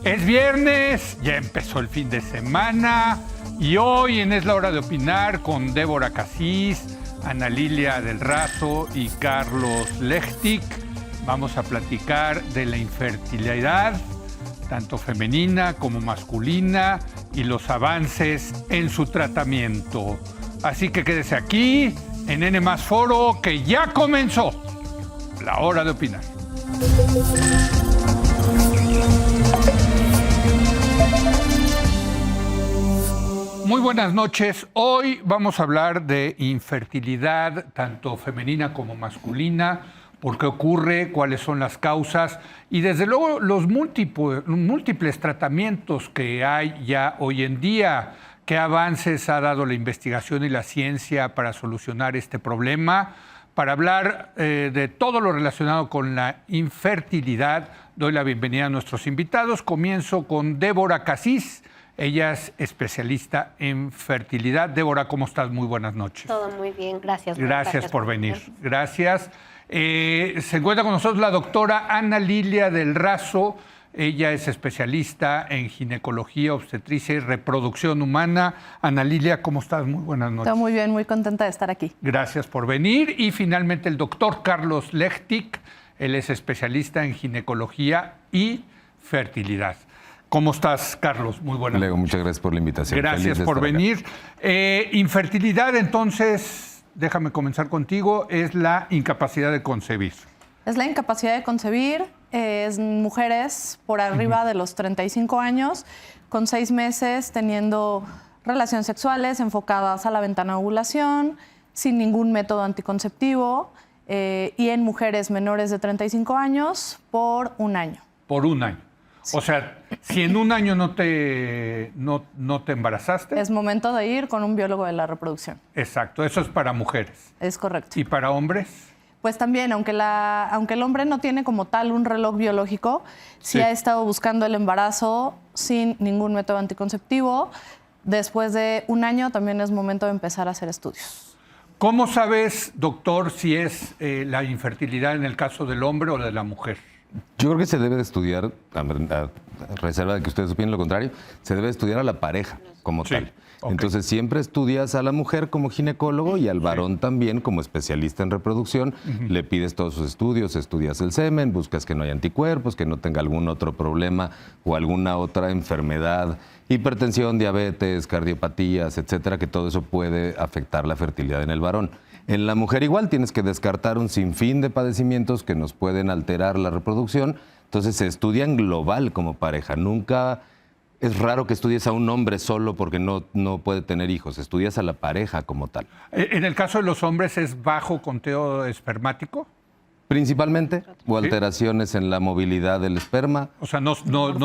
Es viernes, ya empezó el fin de semana y hoy en Es la Hora de Opinar con Débora Casís, Ana Lilia del Razo y Carlos Lechtig vamos a platicar de la infertilidad, tanto femenina como masculina, y los avances en su tratamiento. Así que quédese aquí en N+ Foro, que ya comenzó la Hora de Opinar. Muy buenas noches. Hoy vamos a hablar de infertilidad, tanto femenina como masculina, por qué ocurre, cuáles son las causas y desde luego los múltiples tratamientos que hay ya hoy en día. ¿Qué avances ha dado la investigación y la ciencia para solucionar este problema? Para hablar de todo lo relacionado con la infertilidad, doy la bienvenida a nuestros invitados. Comienzo con Débora Casís. Ella es especialista en fertilidad. Débora, ¿cómo estás? Muy buenas noches. Todo muy bien, gracias. Gracias por venir. Gracias. Se encuentra con nosotros la doctora Ana Lilia del Razo. Ella es especialista en ginecología, obstetricia y reproducción humana. Ana Lilia, ¿cómo estás? Muy buenas noches. Estoy muy bien, muy contenta de estar aquí. Gracias por venir. Y finalmente el doctor Carlos Lechtig. Él es especialista en ginecología y fertilidad. ¿Cómo estás, Carlos? Muy buenas noches. Muchas gracias por la invitación. Gracias por venir. Infertilidad, entonces, déjame comenzar contigo, es la incapacidad de concebir. Es la incapacidad de concebir, es mujeres por arriba de los 35 años, con 6 meses teniendo relaciones sexuales enfocadas a la ventana de ovulación, sin ningún método anticonceptivo, y en mujeres menores de 35 años por 1 año. Por 1 año. Sí. O sea, si en 1 año no te embarazaste... Es momento de ir con un biólogo de la reproducción. Exacto, eso es para mujeres. Es correcto. ¿Y para hombres? Pues también, aunque el hombre no tiene como tal un reloj biológico, sí ha estado buscando el embarazo sin ningún método anticonceptivo. Después de 1 año también es momento de empezar a hacer estudios. ¿Cómo sabes, doctor, si es la infertilidad en el caso del hombre o de la mujer? Yo creo que se debe de estudiar, a reserva de que ustedes opinen lo contrario, se debe estudiar a la pareja como tal. Okay. Entonces siempre estudias a la mujer como ginecólogo y al varón también como especialista en reproducción. Le pides todos sus estudios, estudias el semen, buscas que no haya anticuerpos, que no tenga algún otro problema o alguna otra enfermedad, hipertensión, diabetes, cardiopatías, etcétera, que todo eso puede afectar la fertilidad en el varón. En la mujer igual tienes que descartar un sinfín de padecimientos que nos pueden alterar la reproducción. Entonces se estudia en global como pareja. Nunca es raro que estudies a un hombre solo porque no puede tener hijos. Estudias a la pareja como tal. ¿En el caso de los hombres es bajo conteo espermático? Principalmente, o alteraciones en la movilidad del esperma. O sea, no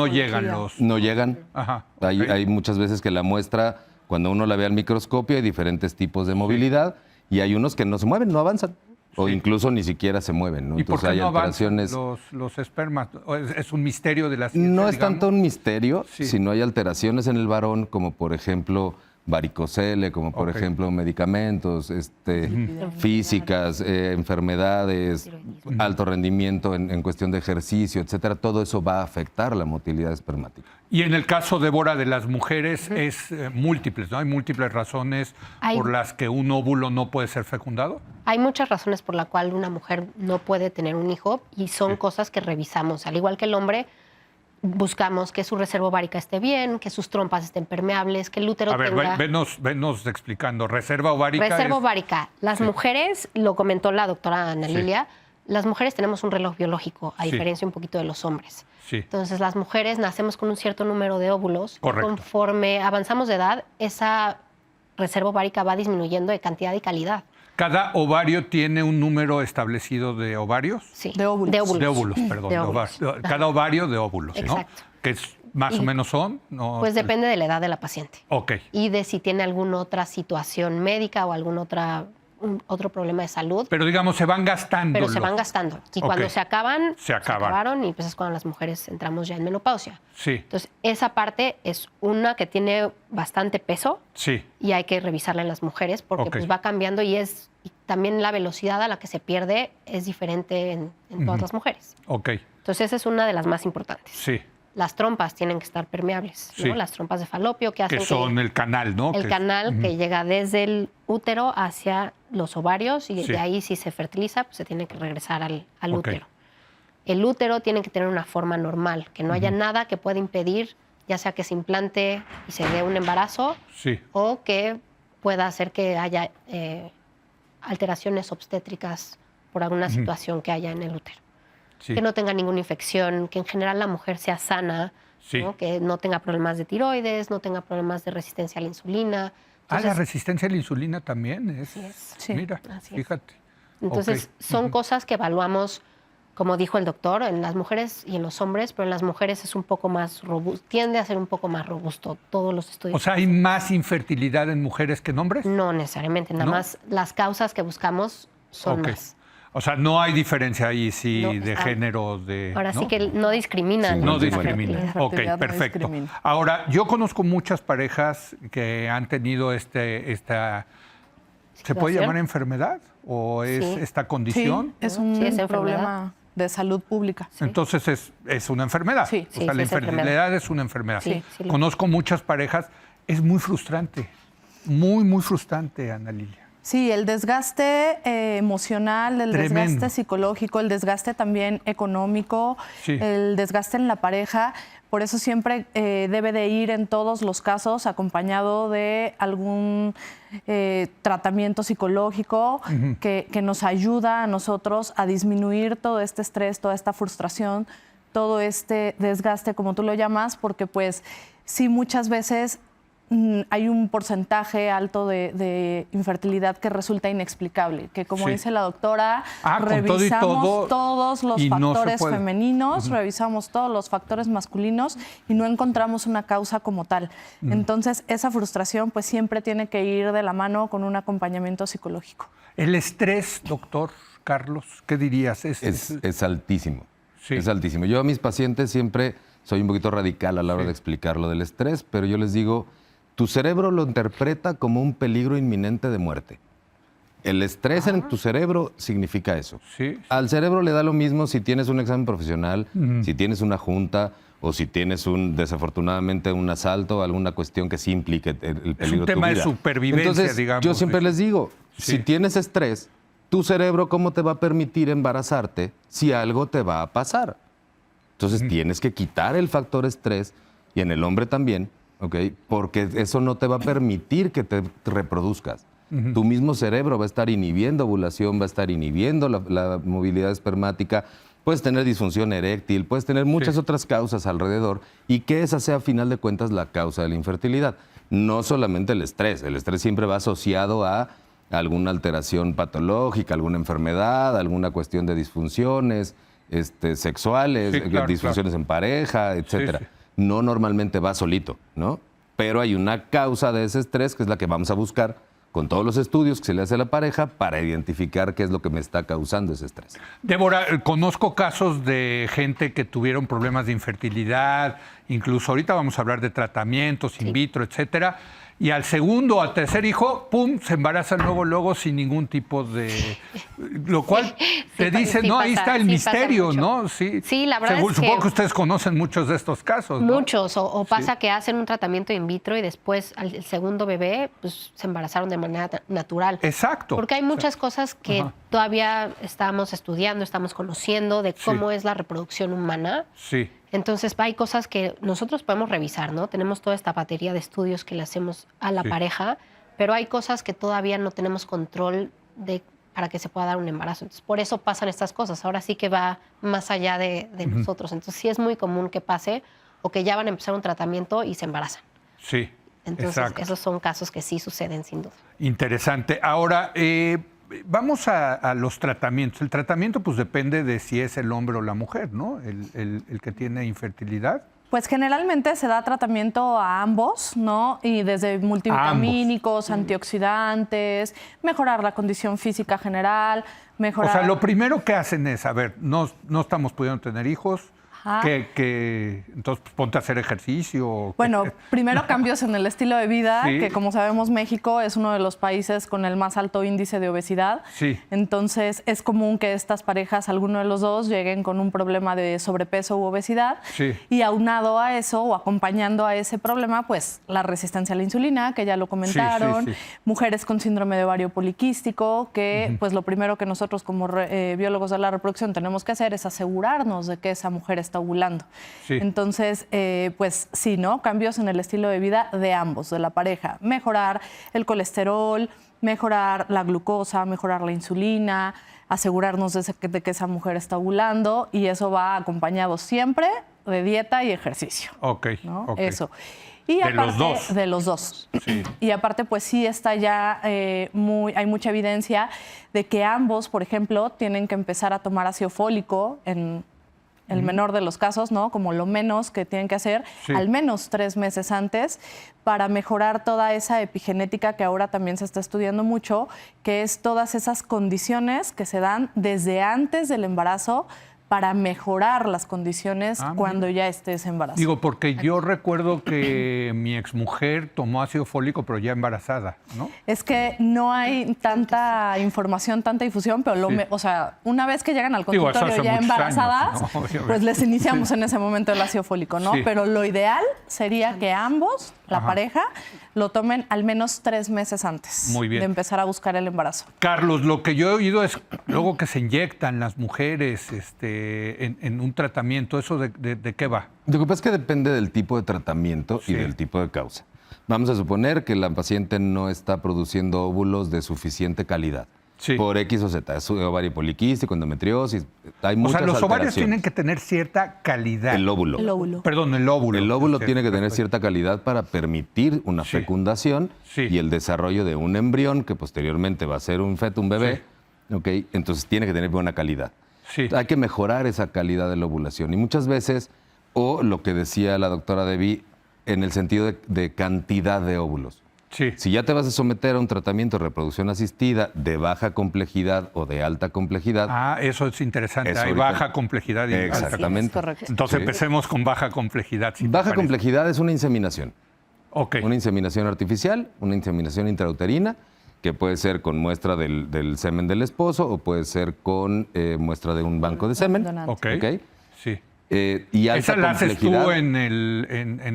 llegan los... No llegan. Ajá. Okay. Hay muchas veces que la muestra, cuando uno la ve al microscopio, hay diferentes tipos de movilidad. Y hay unos que no se mueven, no avanzan. O incluso ni siquiera se mueven, ¿no? ¿Y por qué no avanzan los espermas? ¿Es un misterio de la ciencia? No es tanto un misterio, sino hay alteraciones en el varón, como por ejemplo varicocele, como por ejemplo medicamentos, físicas, enfermedades, alto rendimiento en cuestión de ejercicio, etcétera. Todo eso va a afectar la motilidad espermática. Y en el caso, Débora, de las mujeres es múltiples, ¿no? Hay múltiples razones por las que un óvulo no puede ser fecundado. Hay muchas razones por las cuales una mujer no puede tener un hijo y son cosas que revisamos. Al igual que el hombre, buscamos que su reserva ovárica esté bien, que sus trompas estén permeables, que el útero tenga... A ver, venos explicando. ¿Reserva ovárica? Reserva ovárica. Las mujeres, lo comentó la doctora Ana Lilia, las mujeres tenemos un reloj biológico, a diferencia un poquito de los hombres. Entonces, las mujeres nacemos con un cierto número de óvulos. Correcto. Conforme avanzamos de edad, esa reserva ovárica va disminuyendo de cantidad y calidad. ¿Cada ovario tiene un número establecido de ovarios? Sí, de óvulos. De óvulos, perdón. De óvulos. Cada ovario de óvulos, exacto. ¿no? ¿Qué más o menos son? No, pues depende de la edad de la paciente. Ok. Y de si tiene alguna otra situación médica o algún otro problema de salud. Pero digamos, se van gastando. Pero se van gastando. Y cuando se acaban, se acabaron y pues es cuando las mujeres entramos ya en menopausia. Sí. Entonces, esa parte es una que tiene bastante peso. Sí. Y hay que revisarla en las mujeres porque pues va cambiando y también la velocidad a la que se pierde es diferente en todas las mujeres. Ok. Entonces, esa es una de las más importantes. Sí. las trompas tienen que estar permeables, ¿no? Sí. Las trompas de falopio que hacen Que son el canal, ¿no? el canal que llega desde el útero hacia los ovarios y Sí. de ahí si se fertiliza, pues se tiene que regresar al Ok. útero. El útero tiene que tener una forma normal, que no haya nada que pueda impedir, ya sea que se implante y se dé un embarazo Sí. o que pueda hacer que haya alteraciones obstétricas por alguna situación que haya en el útero. Sí. Que no tenga ninguna infección, que en general la mujer sea sana, Sí. ¿no? Que no tenga problemas de tiroides, no tenga problemas de resistencia a la insulina. La Entonces, resistencia a la insulina también es. Así es. Sí. Mira, Así es. fíjate. entonces Ok. son cosas que evaluamos, como dijo el doctor, en las mujeres y en los hombres, pero en las mujeres es un poco más robusto, tiende a ser un poco más robusto todos los estudios. O sea, ¿hay más infertilidad en mujeres que en hombres? No necesariamente, nada ¿No? más las causas que buscamos son Ok. más. O sea, no hay diferencia ahí, sí, No, de está- género, de. Ahora ¿no? sí que no discriminan. Sí, No la discrimina. fertilidad. La Ok, fertilidad no perfecto. discrimina. Ahora, yo conozco muchas parejas que han tenido esta. ¿Se puede Situación. llamar enfermedad? ¿O es Sí. esta Sí, condición? es Sí, un es enfermedad. problema de salud pública. Entonces es una enfermedad. Sí. O Sí, sea, sí, la es infertilidad enfermedad. es una enfermedad. Sí, sí lo- Conozco muchas parejas. Es muy frustrante. Muy, muy frustrante, Ana Lilia. Sí, el desgaste emocional, el Tremendo. desgaste psicológico, el desgaste también económico, Sí. el desgaste en la pareja. Por eso siempre debe de ir en todos los casos acompañado de algún tratamiento psicológico que nos ayuda a nosotros a disminuir todo este estrés, toda esta frustración, todo este desgaste, como tú lo llamas, porque pues sí muchas veces hay un porcentaje alto de infertilidad que resulta inexplicable, que como Sí. dice la doctora, Con todo y revisamos todo, todos los y no se factores puede. femeninos, revisamos todos los factores masculinos y no encontramos una causa como tal. Entonces, esa frustración pues siempre tiene que ir de la mano con un acompañamiento psicológico. El estrés, doctor Carlos, ¿qué dirías? Es altísimo. Sí. Es altísimo. Yo a mis pacientes siempre soy un poquito radical a la hora Sí. de explicar lo del estrés, pero yo les digo, tu cerebro lo interpreta como un peligro inminente de muerte. El estrés en tu cerebro significa eso. Sí. Al cerebro le da lo mismo si tienes un examen profesional, si tienes una junta o si tienes desafortunadamente un asalto, alguna cuestión que sí implique el peligro tema de de tu vida. supervivencia, Entonces, digamos. yo siempre les digo, Sí. si tienes estrés, tu cerebro cómo te va a permitir embarazarte si algo te va a pasar. Entonces tienes que quitar el factor estrés y en el hombre también, ¿ok? Porque eso no te va a permitir que te reproduzcas. Tu mismo cerebro va a estar inhibiendo ovulación, va a estar inhibiendo la movilidad espermática, puedes tener disfunción eréctil, puedes tener muchas Sí. otras causas alrededor y que esa sea a final de cuentas la causa de la infertilidad. No solamente el estrés siempre va asociado a alguna alteración patológica, alguna enfermedad, alguna cuestión de disfunciones sexuales, Sí, claro, disfunciones en pareja, etcétera. sí. No normalmente va solito, ¿no? Pero hay una causa de ese estrés que es la que vamos a buscar con todos los estudios que se le hace a la pareja para identificar qué es lo que me está causando ese estrés. Débora, conozco casos de gente que tuvieron problemas de infertilidad, incluso ahorita vamos a hablar de tratamientos in vitro, etcétera, y al segundo o al tercer hijo, ¡pum!, se embarazan luego sin ningún tipo de... Lo cual te dice, sí no, ahí pasa, está el sí misterio, pasa ¿no? mucho. Sí, la verdad es que- Supongo que ustedes conocen muchos de estos casos, ¿no? Muchos, o pasa que hacen un tratamiento in vitro y después al segundo bebé pues, se embarazaron de manera natural. Exacto. Porque hay muchas cosas que Ajá. todavía estamos estudiando, estamos conociendo de cómo es la reproducción humana. Sí, Entonces hay cosas que nosotros podemos revisar, ¿no? Tenemos toda esta batería de estudios que le hacemos a la Sí. pareja, pero hay cosas que todavía no tenemos control de para que se pueda dar un embarazo. Entonces, por eso pasan estas cosas. Ahora sí que va más allá de nosotros. Entonces, sí es muy común que pase o que ya van a empezar un tratamiento y se embarazan. sí. Entonces, exacto. esos son casos que sí suceden sin duda. Interesante. Ahora, vamos a los tratamientos. El tratamiento pues depende de si es el hombre o la mujer, ¿no? El que tiene infertilidad. Pues generalmente se da tratamiento a ambos, ¿no? Y desde multivitamínicos, antioxidantes, mejorar la condición física general, O mejorar... sea, lo primero que hacen es, a ver, no estamos pudiendo tener hijos, Ajá. Entonces, pues, ponte a hacer ejercicio. Bueno, primero cambios en el estilo de vida, Sí. que como sabemos México es uno de los países con el más alto índice de obesidad. Sí. Entonces es común que estas parejas, alguno de los dos, lleguen con un problema de sobrepeso u obesidad. Sí. Y aunado a eso o acompañando a ese problema, pues la resistencia a la insulina, que ya lo comentaron, sí. mujeres con síndrome de ovario poliquístico, que pues lo primero que nosotros como biólogos de la reproducción tenemos que hacer es asegurarnos de que esa mujer está ovulando. Sí. Entonces, pues sí, ¿no? Cambios en el estilo de vida de ambos, de la pareja. Mejorar el colesterol, mejorar la glucosa, mejorar la insulina, asegurarnos de que esa mujer está ovulando, y eso va acompañado siempre de dieta y ejercicio. Ok, ¿No? ok. Eso. Y De aparte, los dos. De los dos. Sí. Y aparte, pues sí está ya hay mucha evidencia de que ambos, por ejemplo, tienen que empezar a tomar ácido fólico en el menor de los casos, ¿no? Como lo menos que tienen que hacer, Sí. al menos 3 meses antes, para mejorar toda esa epigenética que ahora también se está estudiando mucho, que es todas esas condiciones que se dan desde antes del embarazo para mejorar las condiciones cuando ya estés embarazada. Digo, porque yo recuerdo que mi exmujer tomó ácido fólico, pero ya embarazada, ¿no? Es que no hay tanta información, tanta difusión, pero Sí. o sea, una vez que llegan al Digo, eso consultorio hace ya muchos embarazadas, años, ¿no? Obviamente. pues les iniciamos en ese momento el ácido fólico, ¿no? Sí. Pero lo ideal sería que ambos, la Ajá. pareja, lo tomen al menos 3 meses antes Muy bien. de empezar a buscar el embarazo. Carlos, lo que yo he oído es luego que se inyectan las mujeres en un tratamiento. ¿Eso de qué va? Lo que pasa es que depende del tipo de tratamiento Sí. y del tipo de causa. Vamos a suponer que la paciente no está produciendo óvulos de suficiente calidad. Sí. Por X o Z, es ovario poliquístico, endometriosis, hay O muchas sea, los ovarios alteraciones. tienen que tener cierta calidad. El óvulo. El óvulo. Perdón, el óvulo. El óvulo Sí, tiene que tener perfecto. cierta calidad para permitir una Sí. fecundación Sí. y el desarrollo de un embrión que posteriormente va a ser un feto, un bebé. ¿Ok? Entonces tiene que tener buena calidad. Sí. Hay que mejorar esa calidad de la ovulación. Y muchas veces, o lo que decía la doctora Debbie, en el sentido de cantidad de óvulos. Sí. Si ya te vas a someter a un tratamiento de reproducción asistida de baja complejidad o de alta complejidad, Ah, eso es interesante. Eso Hay ahorita- baja complejidad y alta. Exactamente. Es correcto. Entonces Sí. empecemos con baja complejidad. si te baja parece. complejidad es una inseminación. Ok. Una inseminación artificial, una inseminación intrauterina, que puede ser con muestra del semen del esposo o puede ser con muestra de un banco de semen. Donante. Ok. Ok. Sí. Y alta ¿Esa la haces complejidad. tú en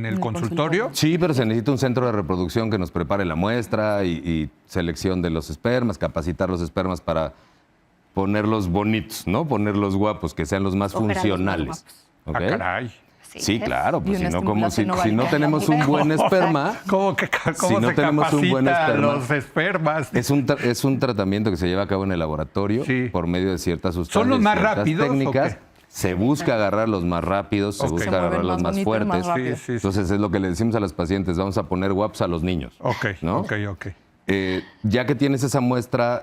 el consultorio? Sí, pero se necesita un centro de reproducción que nos prepare la muestra y selección de los espermas, capacitar los espermas para ponerlos bonitos, ¿no? Ponerlos guapos, que sean los más Ojalá los más funcionales. guapos. ¿Ok? Ah, caray. Sí, claro, pues Y una si no, como si estimulación no ovárica tenemos en un la buen mujer. esperma, ¿Cómo Si no se tenemos un buen capacita esperma. los espermas? es un tratamiento que se lleva a cabo en el laboratorio Sí. por medio de ciertas sustancias. ¿Son los más ciertas rápidos o técnicas. qué? Se busca agarrar los más rápidos, se Ok. busca Se agarrar mueven los más más bonito y más fuertes. rápido. Sí, sí, sí. Entonces es lo que le decimos a los pacientes, vamos a poner guapos a los niños. Ok, ¿no? ok. Ya que tienes esa muestra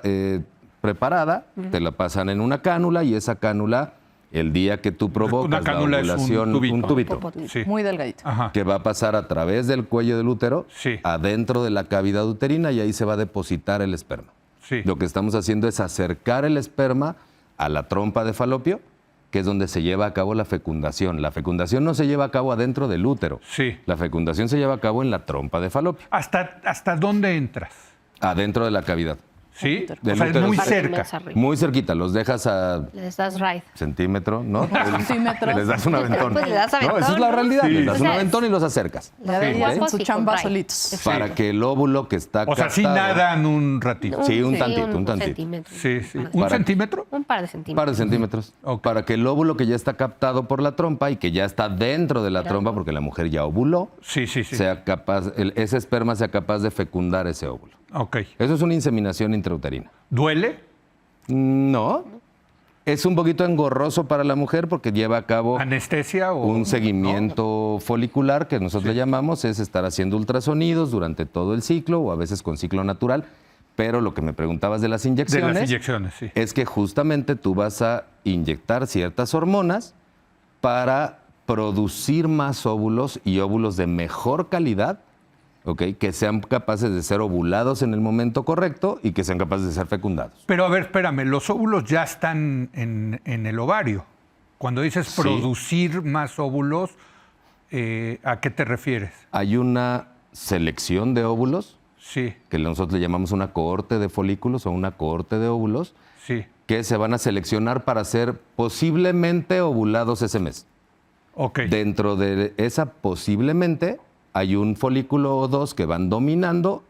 preparada, te la pasan en una cánula y esa cánula, el día que tú provocas Una cánula es la un ovulación, tubito. un tubito, Popotito. Sí. Muy delgadito. Ajá. que va a pasar a través del cuello del útero, Sí. adentro de la cavidad uterina y ahí se va a depositar el esperma. Sí. Lo que estamos haciendo es acercar el esperma a la trompa de falopio, que es donde se lleva a cabo la fecundación. La fecundación no se lleva a cabo adentro del útero. Sí. La fecundación se lleva a cabo en la trompa de falopio, ¿Hasta dónde entras? adentro de la cavidad. ¿Sí? Del O sea, es útero. muy Parte cerca. más arriba. Muy cerquita, los dejas a Les das ride. centímetro, ¿no? Centímetro. Les das un aventón. Pues le das No, aventón, esa es la ¿no? realidad. Sí. Les das O un sea, aventón y los acercas. Ya de ellas guapos en su y chamba con ride. solitos. Para que el óvulo que está O sea, sí captado- nadan un ratito. Sí, un tantito, un tantito. centímetro. Sí, sí. Un par de- ¿Un Para- centímetro? Un par de Un centímetros. par de centímetros. Ok. Para que el óvulo que ya está captado por la trompa y que ya está dentro de la trompa, porque la mujer ya ovuló, Sí, sí, sí. sea capaz, ese esperma sea capaz de fecundar ese óvulo. Ok. Eso es una inseminación intrauterina. ¿Duele? No. Es un poquito engorroso para la mujer porque lleva a cabo ¿Anestesia o...? un seguimiento folicular que nosotros le llamamos, es estar haciendo ultrasonidos durante todo el ciclo o a veces con ciclo natural. Pero lo que me preguntabas de las De inyecciones, las inyecciones, sí. es que justamente tú vas a inyectar ciertas hormonas para producir más óvulos y óvulos de mejor calidad, ¿ok? Que sean capaces de ser ovulados en el momento correcto y que sean capaces de ser fecundados. Pero a ver, espérame, los óvulos ya están en el ovario. Cuando dices Sí. producir más óvulos, ¿a qué te refieres? Hay una selección de óvulos, Sí, que nosotros le llamamos una cohorte de folículos o una cohorte de óvulos, sí. que se van a seleccionar para ser posiblemente ovulados ese mes. Ok. Dentro de esa posiblemente hay un folículo o dos que van dominando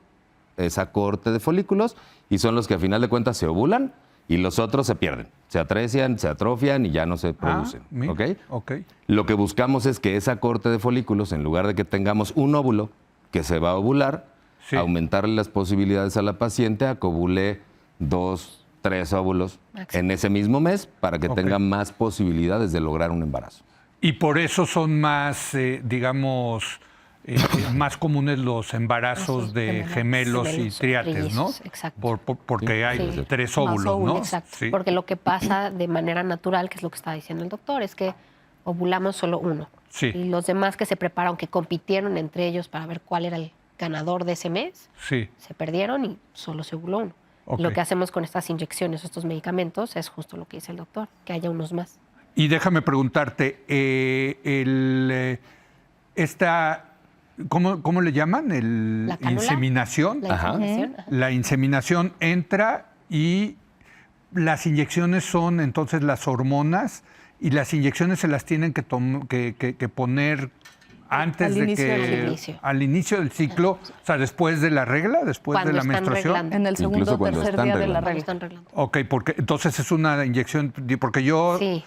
esa cohorte de folículos y son los que a final de cuentas se ovulan y los otros se pierden, se atrecian, se atrofian y ya no se producen. Mira, ¿Ok? ok. Lo que buscamos es que esa cohorte de folículos, en lugar de que tengamos un óvulo que se va a ovular, Sí. aumentarle las posibilidades a la paciente a que ovule 2, 3 óvulos Máximo. en ese mismo mes para que Ok. tenga más posibilidades de lograr un embarazo. Y por eso son más, digamos, más comunes los embarazos de gemelos y Gemelos, triates, ¿no? trillizos, exacto. Porque hay Sí. 3 Más óvulos, ¿no? óvulos. Exacto, Sí. porque lo que pasa de manera natural, que es lo que está diciendo el doctor, es que ovulamos solo uno. Sí. Y los demás que se prepararon, que compitieron entre ellos para ver cuál era el ganador de ese mes, Sí. se perdieron y solo se ovuló uno. Ok. Lo que hacemos con estas inyecciones, estos medicamentos, es justo lo que dice el doctor, que haya unos más. Y déjame preguntarte, ¿cómo le llaman? ¿La cánula? Inseminación. La Ajá. inseminación, ajá. La inseminación entra y las inyecciones son entonces las hormonas y las inyecciones se las tienen que poner antes Al de inicio que del inicio. al inicio del ciclo, o sea, después de la regla, después Cuando de la están menstruación. reglando. En el Incluso segundo o cuando tercer están día de la reglando. Cuando regla. están reglando. Ok, porque entonces es una inyección, porque yo Sí.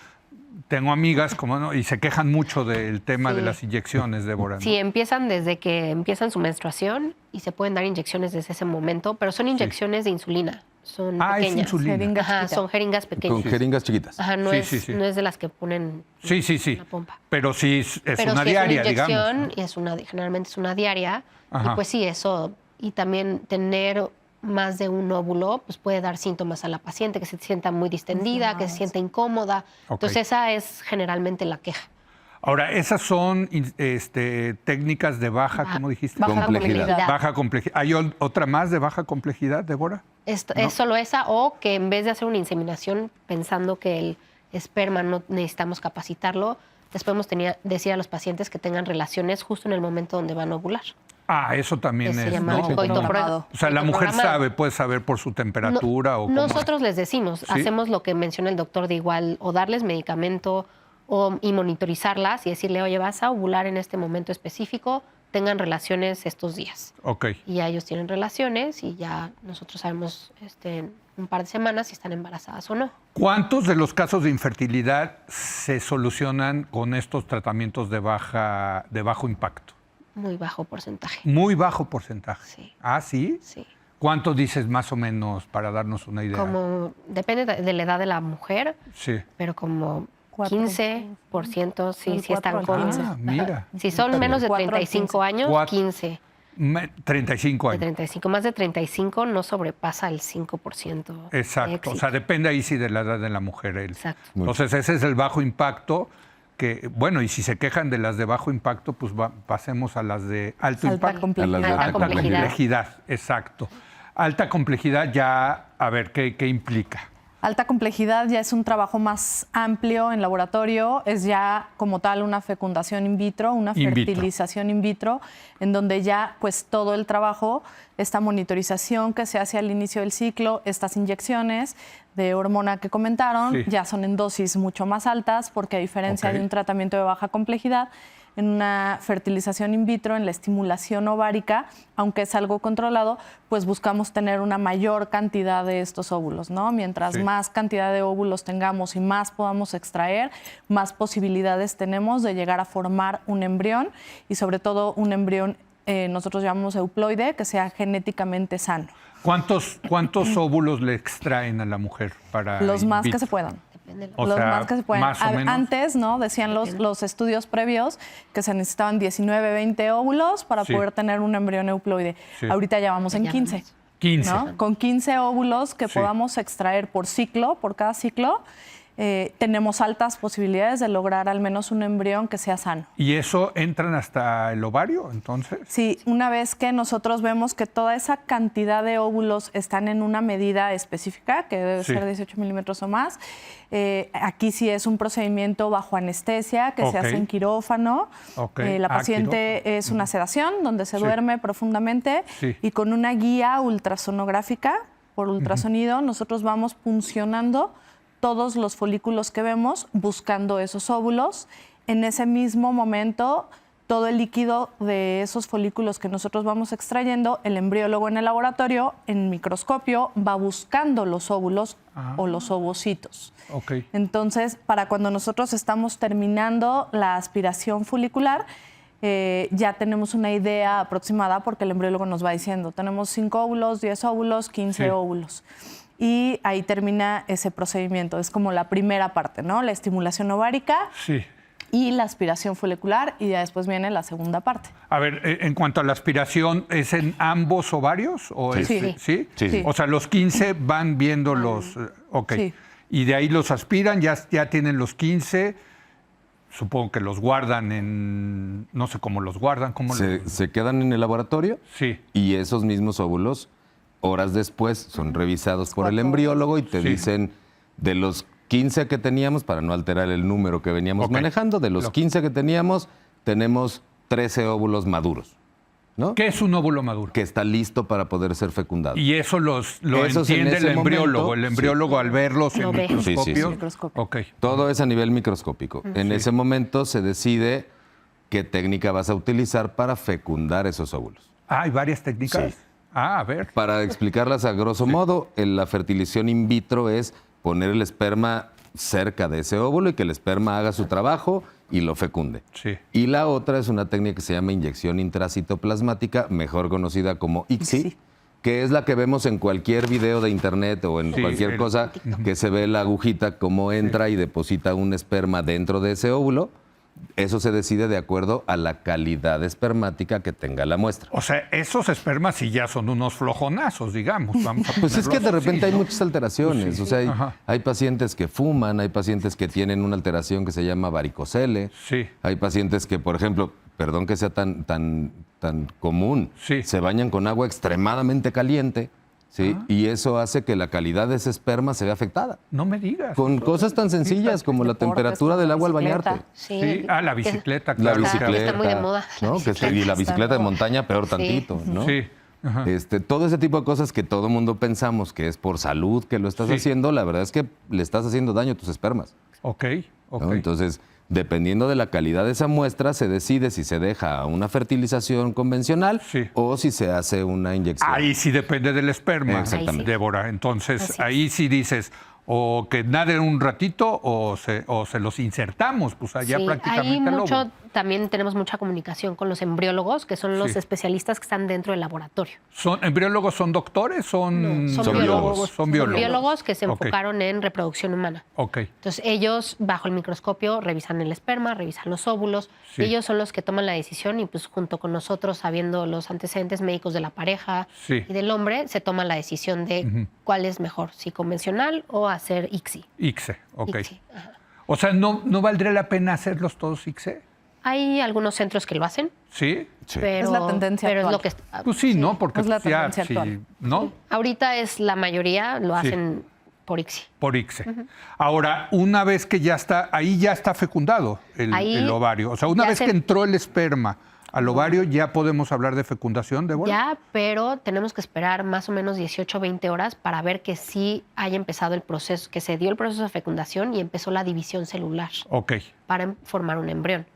tengo amigas como no, y se quejan mucho del tema de Sí. las inyecciones, Débora. ¿no? Sí, empiezan desde que empiezan su menstruación y se pueden dar inyecciones desde ese momento, pero son inyecciones de insulina. Son Ah, es pequeñas. insulina. Jeringa Ajá, chiquita. son jeringas Con pequeñas. jeringas chiquitas. Ajá, no, Sí, es, sí, sí. no es de las que ponen Sí, sí, sí. en la pompa. Pero sí es Pero una sí diaria, es una inyección digamos. ¿no? y es una, generalmente es una diaria. Ajá. Y pues sí, eso. Y también tener más de un óvulo pues puede dar síntomas a la paciente, que se sienta muy distendida, que se sienta incómoda. Ok. Entonces esa es generalmente la queja. Ahora, esas son técnicas de baja, ¿cómo dijiste? Baja Complejidad. Baja complejidad. ¿Hay otra más de baja complejidad, Débora? Es solo esa, o que en vez de hacer una inseminación pensando que el esperma no necesitamos capacitarlo, les podemos decir a los pacientes que tengan relaciones justo en el momento donde van a ovular. Ah, eso también Que se es, llama ¿no? coito coito programado. O sea, la coito mujer programado. puede saber por su temperatura o cómo es. Nosotros les decimos, ¿Sí? hacemos lo que menciona el doctor de igual, o darles medicamento y monitorizarlas y decirle, oye, vas a ovular en este momento específico, tengan relaciones estos días. Ok. Y ya ellos tienen relaciones y ya nosotros sabemos en un par de semanas si están embarazadas o no. ¿Cuántos de los casos de infertilidad se solucionan con estos tratamientos de bajo impacto? Muy bajo porcentaje. Muy bajo porcentaje. Sí. Ah, ¿sí? Sí. ¿Cuántos dices más o menos para darnos una idea? Como depende de la edad de la mujer, Sí. pero como 4. 15%, sí, Del sí están 4 al con... 15. Ah, mira. Si son menos de 4 al 35 años, Cuatro. 15. 35 De años. 35, más de 35 no sobrepasa el 5%. de Exacto. O éxito. sea, depende ahí sí de la edad de la mujer. Exacto. Entonces, ese es el bajo impacto. Que, bueno, y si se quejan de las de bajo impacto, pues pasemos a las de alto Alta impacto. complejidad. A las de Alta complejidad. Complejidad, exacto. Alta complejidad ya, a ver, ¿qué implica? Alta complejidad ya es un trabajo más amplio en laboratorio, es ya como tal una fecundación in vitro, una In vitro. fertilización in vitro, en donde ya pues todo el trabajo, esta monitorización que se hace al inicio del ciclo, estas inyecciones de hormona que comentaron, Sí. ya son en dosis mucho más altas, porque a diferencia Ok. de un tratamiento de baja complejidad, en una fertilización in vitro, en la estimulación ovárica, aunque es algo controlado, pues buscamos tener una mayor cantidad de estos óvulos, ¿no? Mientras Sí. más cantidad de óvulos tengamos y más podamos extraer, más posibilidades tenemos de llegar a formar un embrión y sobre todo un embrión, nosotros llamamos euploide, que sea genéticamente sano. ¿Cuántos óvulos le extraen a la mujer para Los in más que vitro? se puedan. Depende de la- O Los sea, más que se pueden. más o menos. Antes, ¿no? Decían los estudios previos que se necesitaban 19, 20 óvulos para Sí. poder tener un embrión euploide. Sí. Ahorita ya vamos en Ya 15. vamos. 15. ¿no? Con 15 óvulos que Sí. podamos extraer por ciclo, por cada ciclo, tenemos altas posibilidades de lograr al menos un embrión que sea sano. ¿Y eso entran hasta el ovario, entonces? Sí, una vez que nosotros vemos que toda esa cantidad de óvulos están en una medida específica, que debe ser 18 milímetros o más, aquí sí es un procedimiento bajo anestesia que se hace en quirófano. La paciente quirófano. Es una sedación donde se duerme profundamente y con una guía ultrasonográfica por ultrasonido nosotros vamos puncionando todos los folículos que vemos buscando esos óvulos. En ese mismo momento, todo el líquido de esos folículos que nosotros vamos extrayendo, el embriólogo en el laboratorio, en microscopio, va buscando los óvulos o los ovocitos. Entonces, para cuando nosotros estamos terminando la aspiración folicular, ya tenemos una idea aproximada porque el embriólogo nos va diciendo, tenemos 5 óvulos, 10 óvulos, 15 óvulos. Y ahí termina ese procedimiento. Es como la primera parte, ¿no? La estimulación ovárica y la aspiración folicular, y ya después viene la segunda parte. A ver, en cuanto a la aspiración, ¿es en ambos ovarios? ¿O Sí. O sea, los 15 van viendo los... Sí. Y de ahí los aspiran, ya tienen los 15... Supongo que los guardan en... No sé cómo los guardan. Se quedan en el laboratorio y esos mismos óvulos, horas después, son revisados por el embriólogo y te dicen de los 15 que teníamos, para no alterar el número que veníamos manejando, de los 15 que teníamos, tenemos 13 óvulos maduros. ¿No? ¿Qué es un óvulo maduro? Que está listo para poder ser fecundado. Y eso lo entiende el embriólogo. El embriólogo al verlos en microscopio. Todo es a nivel microscópico. En ese momento se decide qué técnica vas a utilizar para fecundar esos óvulos. ¿Hay varias técnicas? Sí. A ver. Para explicarlas a grosso modo, la fertilización in vitro es poner el esperma cerca de ese óvulo y que el esperma haga su trabajo y lo fecunde. Y la otra es una técnica que se llama inyección intracitoplasmática, mejor conocida como ICSI, que es la que vemos en cualquier video de internet o en cualquier cosa que se ve la agujita cómo entra y deposita un esperma dentro de ese óvulo. Eso se decide de acuerdo a la calidad espermática que tenga la muestra. O sea, esos espermas sí ya son unos flojonazos, digamos. Vamos a pues es que de repente hay muchas alteraciones. O sea, hay pacientes que fuman, hay pacientes que tienen una alteración que se llama varicocele. Hay pacientes que, por ejemplo, perdón que sea tan común, se bañan con agua extremadamente caliente. Y eso hace que la calidad de ese esperma se vea afectada. No me digas. Con cosas tan sencillas como la temperatura del agua al bañarte. La bicicleta, claro. La bicicleta. Está muy de moda. ¿No? Y la bicicleta de montaña peor tantito, ¿no? Todo ese tipo de cosas que todo mundo pensamos que es por salud que lo estás haciendo, la verdad es que le estás haciendo daño a tus espermas. ¿No? Entonces, dependiendo de la calidad de esa muestra, se decide si se deja una fertilización convencional o si se hace una inyección. Ahí sí depende del esperma, Débora. Entonces, ahí sí dices, o que naden un ratito o se los insertamos, pues allá prácticamente ahí también tenemos mucha comunicación con los embriólogos, que son los especialistas que están dentro del laboratorio. ¿Son embriólogos, son doctores? Son biólogos. Son biólogos que se enfocaron en reproducción humana. Entonces ellos, bajo el microscopio, revisan el esperma, revisan los óvulos. Ellos son los que toman la decisión y pues junto con nosotros, sabiendo los antecedentes médicos de la pareja y del hombre, se toma la decisión de cuál es mejor, si convencional o hacer ICSI. ICSI, O sea, ¿no valdría la pena hacerlos todos ICSI? Hay algunos centros que lo hacen. Sí. Pero, es la tendencia actual. Es lo que pues sí, ¿no? Porque es la tendencia actual. ¿no? Ahorita es la mayoría lo hacen por ICSI. Por ICSI. Ahora, una vez que ya está, ahí ya está fecundado el ovario. O sea, una vez que entró el esperma al ovario, ¿ya podemos hablar de fecundación, Débora? Ya, pero tenemos que esperar más o menos 18 o 20 horas para ver que sí haya empezado el proceso, que se dio el proceso de fecundación y empezó la división celular. Para formar un embrión.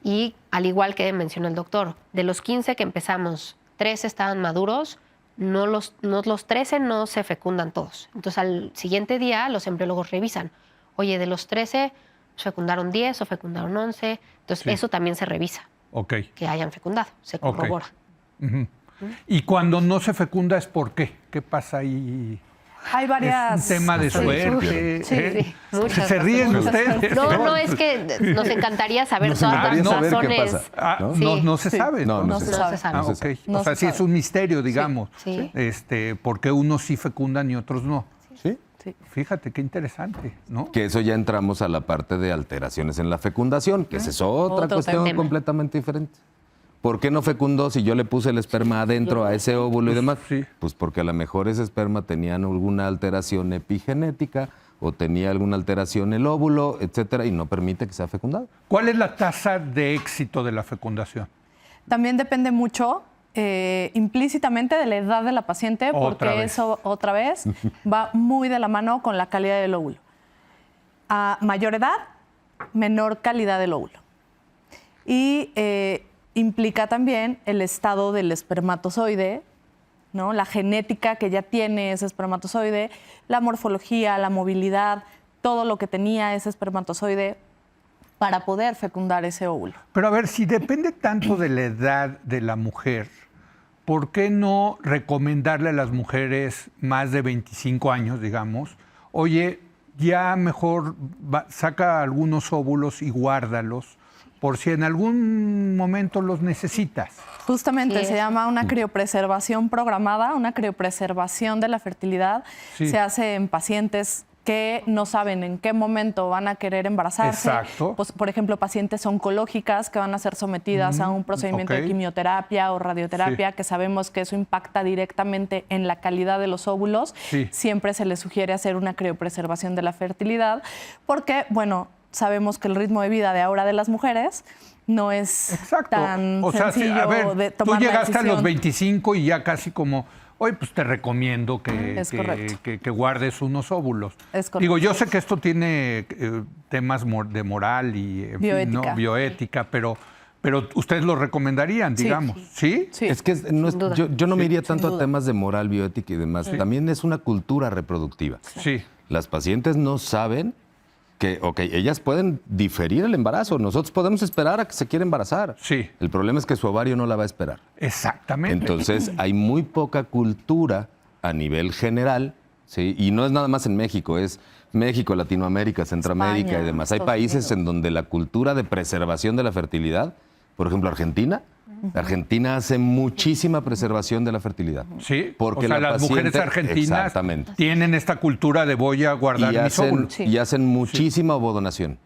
Y al igual que mencionó el doctor, de los 15 que empezamos, 13 estaban maduros, no los 13 no se fecundan todos. Entonces al siguiente día los embriólogos revisan, oye, de los 13 fecundaron 10 o fecundaron 11, entonces eso también se revisa, que hayan fecundado, se corrobora. Y cuando no se fecunda, ¿es por qué? ¿Qué pasa ahí? Hay varias... Es un tema de suerte. Muchas ¿Se ríen ustedes? No, es que nos encantaría saber todas las razones. No se sabe. No se sabe. O sea, sí es un misterio, digamos. ¿Por qué unos sí fecundan y otros no? Sí. Fíjate qué interesante, ¿no? Que eso ya entramos a la parte de alteraciones en la fecundación, que esa es otra Otro cuestión tema. completamente diferente. ¿Por qué no fecundó si yo le puse el esperma adentro a ese óvulo y demás? sí. Pues porque a lo mejor ese esperma tenía alguna alteración epigenética o tenía alguna alteración el óvulo, etcétera, y no permite que sea fecundado. ¿Cuál es la tasa de éxito de la fecundación? También depende mucho implícitamente de la edad de la paciente, porque eso otra vez va muy de la mano con la calidad del óvulo. A mayor edad, menor calidad del óvulo. Y implica también el estado del espermatozoide, ¿no? La genética que ya tiene ese espermatozoide, la morfología, la movilidad, todo lo que tenía ese espermatozoide para poder fecundar ese óvulo. Pero a ver, si depende tanto de la edad de la mujer, ¿por qué no recomendarle a las mujeres más de 25 años, digamos, oye, ya mejor saca algunos óvulos y guárdalos por si en algún momento los necesitas? Justamente Sí, se llama una criopreservación programada, una criopreservación de la fertilidad. Sí. Se hace en pacientes que no saben en qué momento van a querer embarazarse. Exacto. Pues, por ejemplo, pacientes oncológicas que van a ser sometidas a un procedimiento ok. de quimioterapia o radioterapia, Sí. que sabemos que eso impacta directamente en la calidad de los óvulos. Sí. Siempre se les sugiere hacer una criopreservación de la fertilidad porque, bueno, sabemos que el ritmo de vida de ahora de las mujeres no es Exacto. tan O sea, sencillo a ver, de tú tomar la llegaste a los decisión. 25 y ya casi como, oye, pues te recomiendo Es correcto. que guardes unos óvulos. Es correcto. Digo, yo sé que esto tiene temas de moral y en fin, Bioética. ¿no? Bioética, pero ustedes lo recomendarían, Sí. digamos, ¿sí? Sí. Es que no es- Sin duda. yo no me iría tanto a duda. temas de moral, bioética y demás. También es una cultura reproductiva. Sí. Las pacientes no saben que, ok, ellas pueden diferir el embarazo. Nosotros podemos esperar a que se quiera embarazar. Sí. El problema es que su ovario no la va a esperar. Exactamente. Entonces, hay muy poca cultura a nivel general, ¿sí? Y no es nada más en México, es México, Latinoamérica, Centroamérica España, y demás. Hay Estados países Unidos. en donde la cultura de preservación de la fertilidad, por ejemplo, Argentina, Argentina hace muchísima preservación de la fertilidad. Sí, Porque o sea, la las mujeres paciente- argentinas Exactamente. tienen esta cultura de voy a guardar Y mis hacen, óvulos. Sí. y hacen muchísima ovodonación.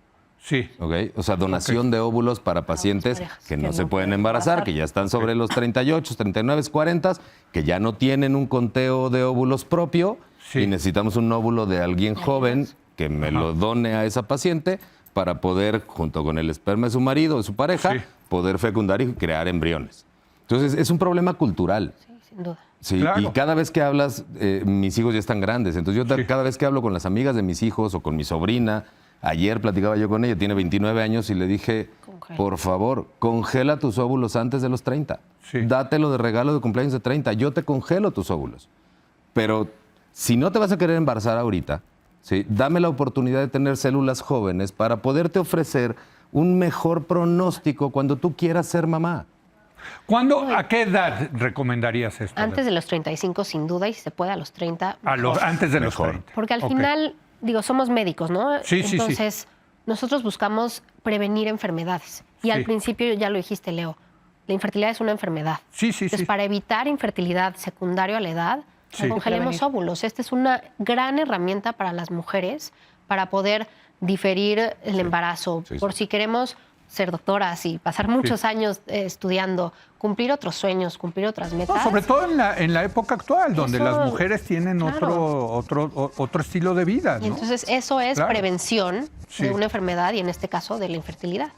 Sí. ¿Ok? O sea, donación de óvulos para pacientes parejas que no que se no pueden pueden embarazar, embarazar. que ya están sobre los 38, 39, 40, que ya no tienen un conteo de óvulos propio Sí. y necesitamos un óvulo de alguien joven que me lo done a esa paciente para poder, junto con el esperma de su marido o de su pareja, Sí. poder fecundar y crear embriones. Entonces, es un problema cultural. Sí, sin duda. Sí, Claro. y cada vez que hablas, mis hijos ya están grandes, entonces yo Sí. cada vez que hablo con las amigas de mis hijos o con mi sobrina, ayer platicaba yo con ella, tiene 29 años y le dije, Congela. por favor, congela tus óvulos antes de los 30. Sí. Dátelo de regalo de cumpleaños de 30, yo te congelo tus óvulos. Pero si no te vas a querer embarazar ahorita, ¿sí? Dame la oportunidad de tener células jóvenes para poderte ofrecer un mejor pronóstico cuando tú quieras ser mamá. ¿A qué edad recomendarías esto? Antes de los 35, sin duda, y si se puede a los 30. mejor. Antes de los Mejor. 30. Porque al Ok. final, digo, somos médicos, ¿no? Sí, sí, sí. Entonces, nosotros buscamos prevenir enfermedades. Y Sí. al principio ya lo dijiste, Leo, la infertilidad es una enfermedad. Sí, sí, Entonces, sí. para evitar infertilidad secundaria a la edad, Sí. congelemos Prevenir. óvulos. Esta es una gran herramienta para las mujeres para poder diferir el embarazo. Sí, sí. Por si queremos ser doctoras y pasar muchos años estudiando, cumplir otros sueños, cumplir otras metas. No, sobre todo en la época actual, donde Eso, las mujeres tienen claro. otro estilo de vida, Y ¿no? entonces eso es Claro. prevención Sí. de una enfermedad y en este caso de la infertilidad.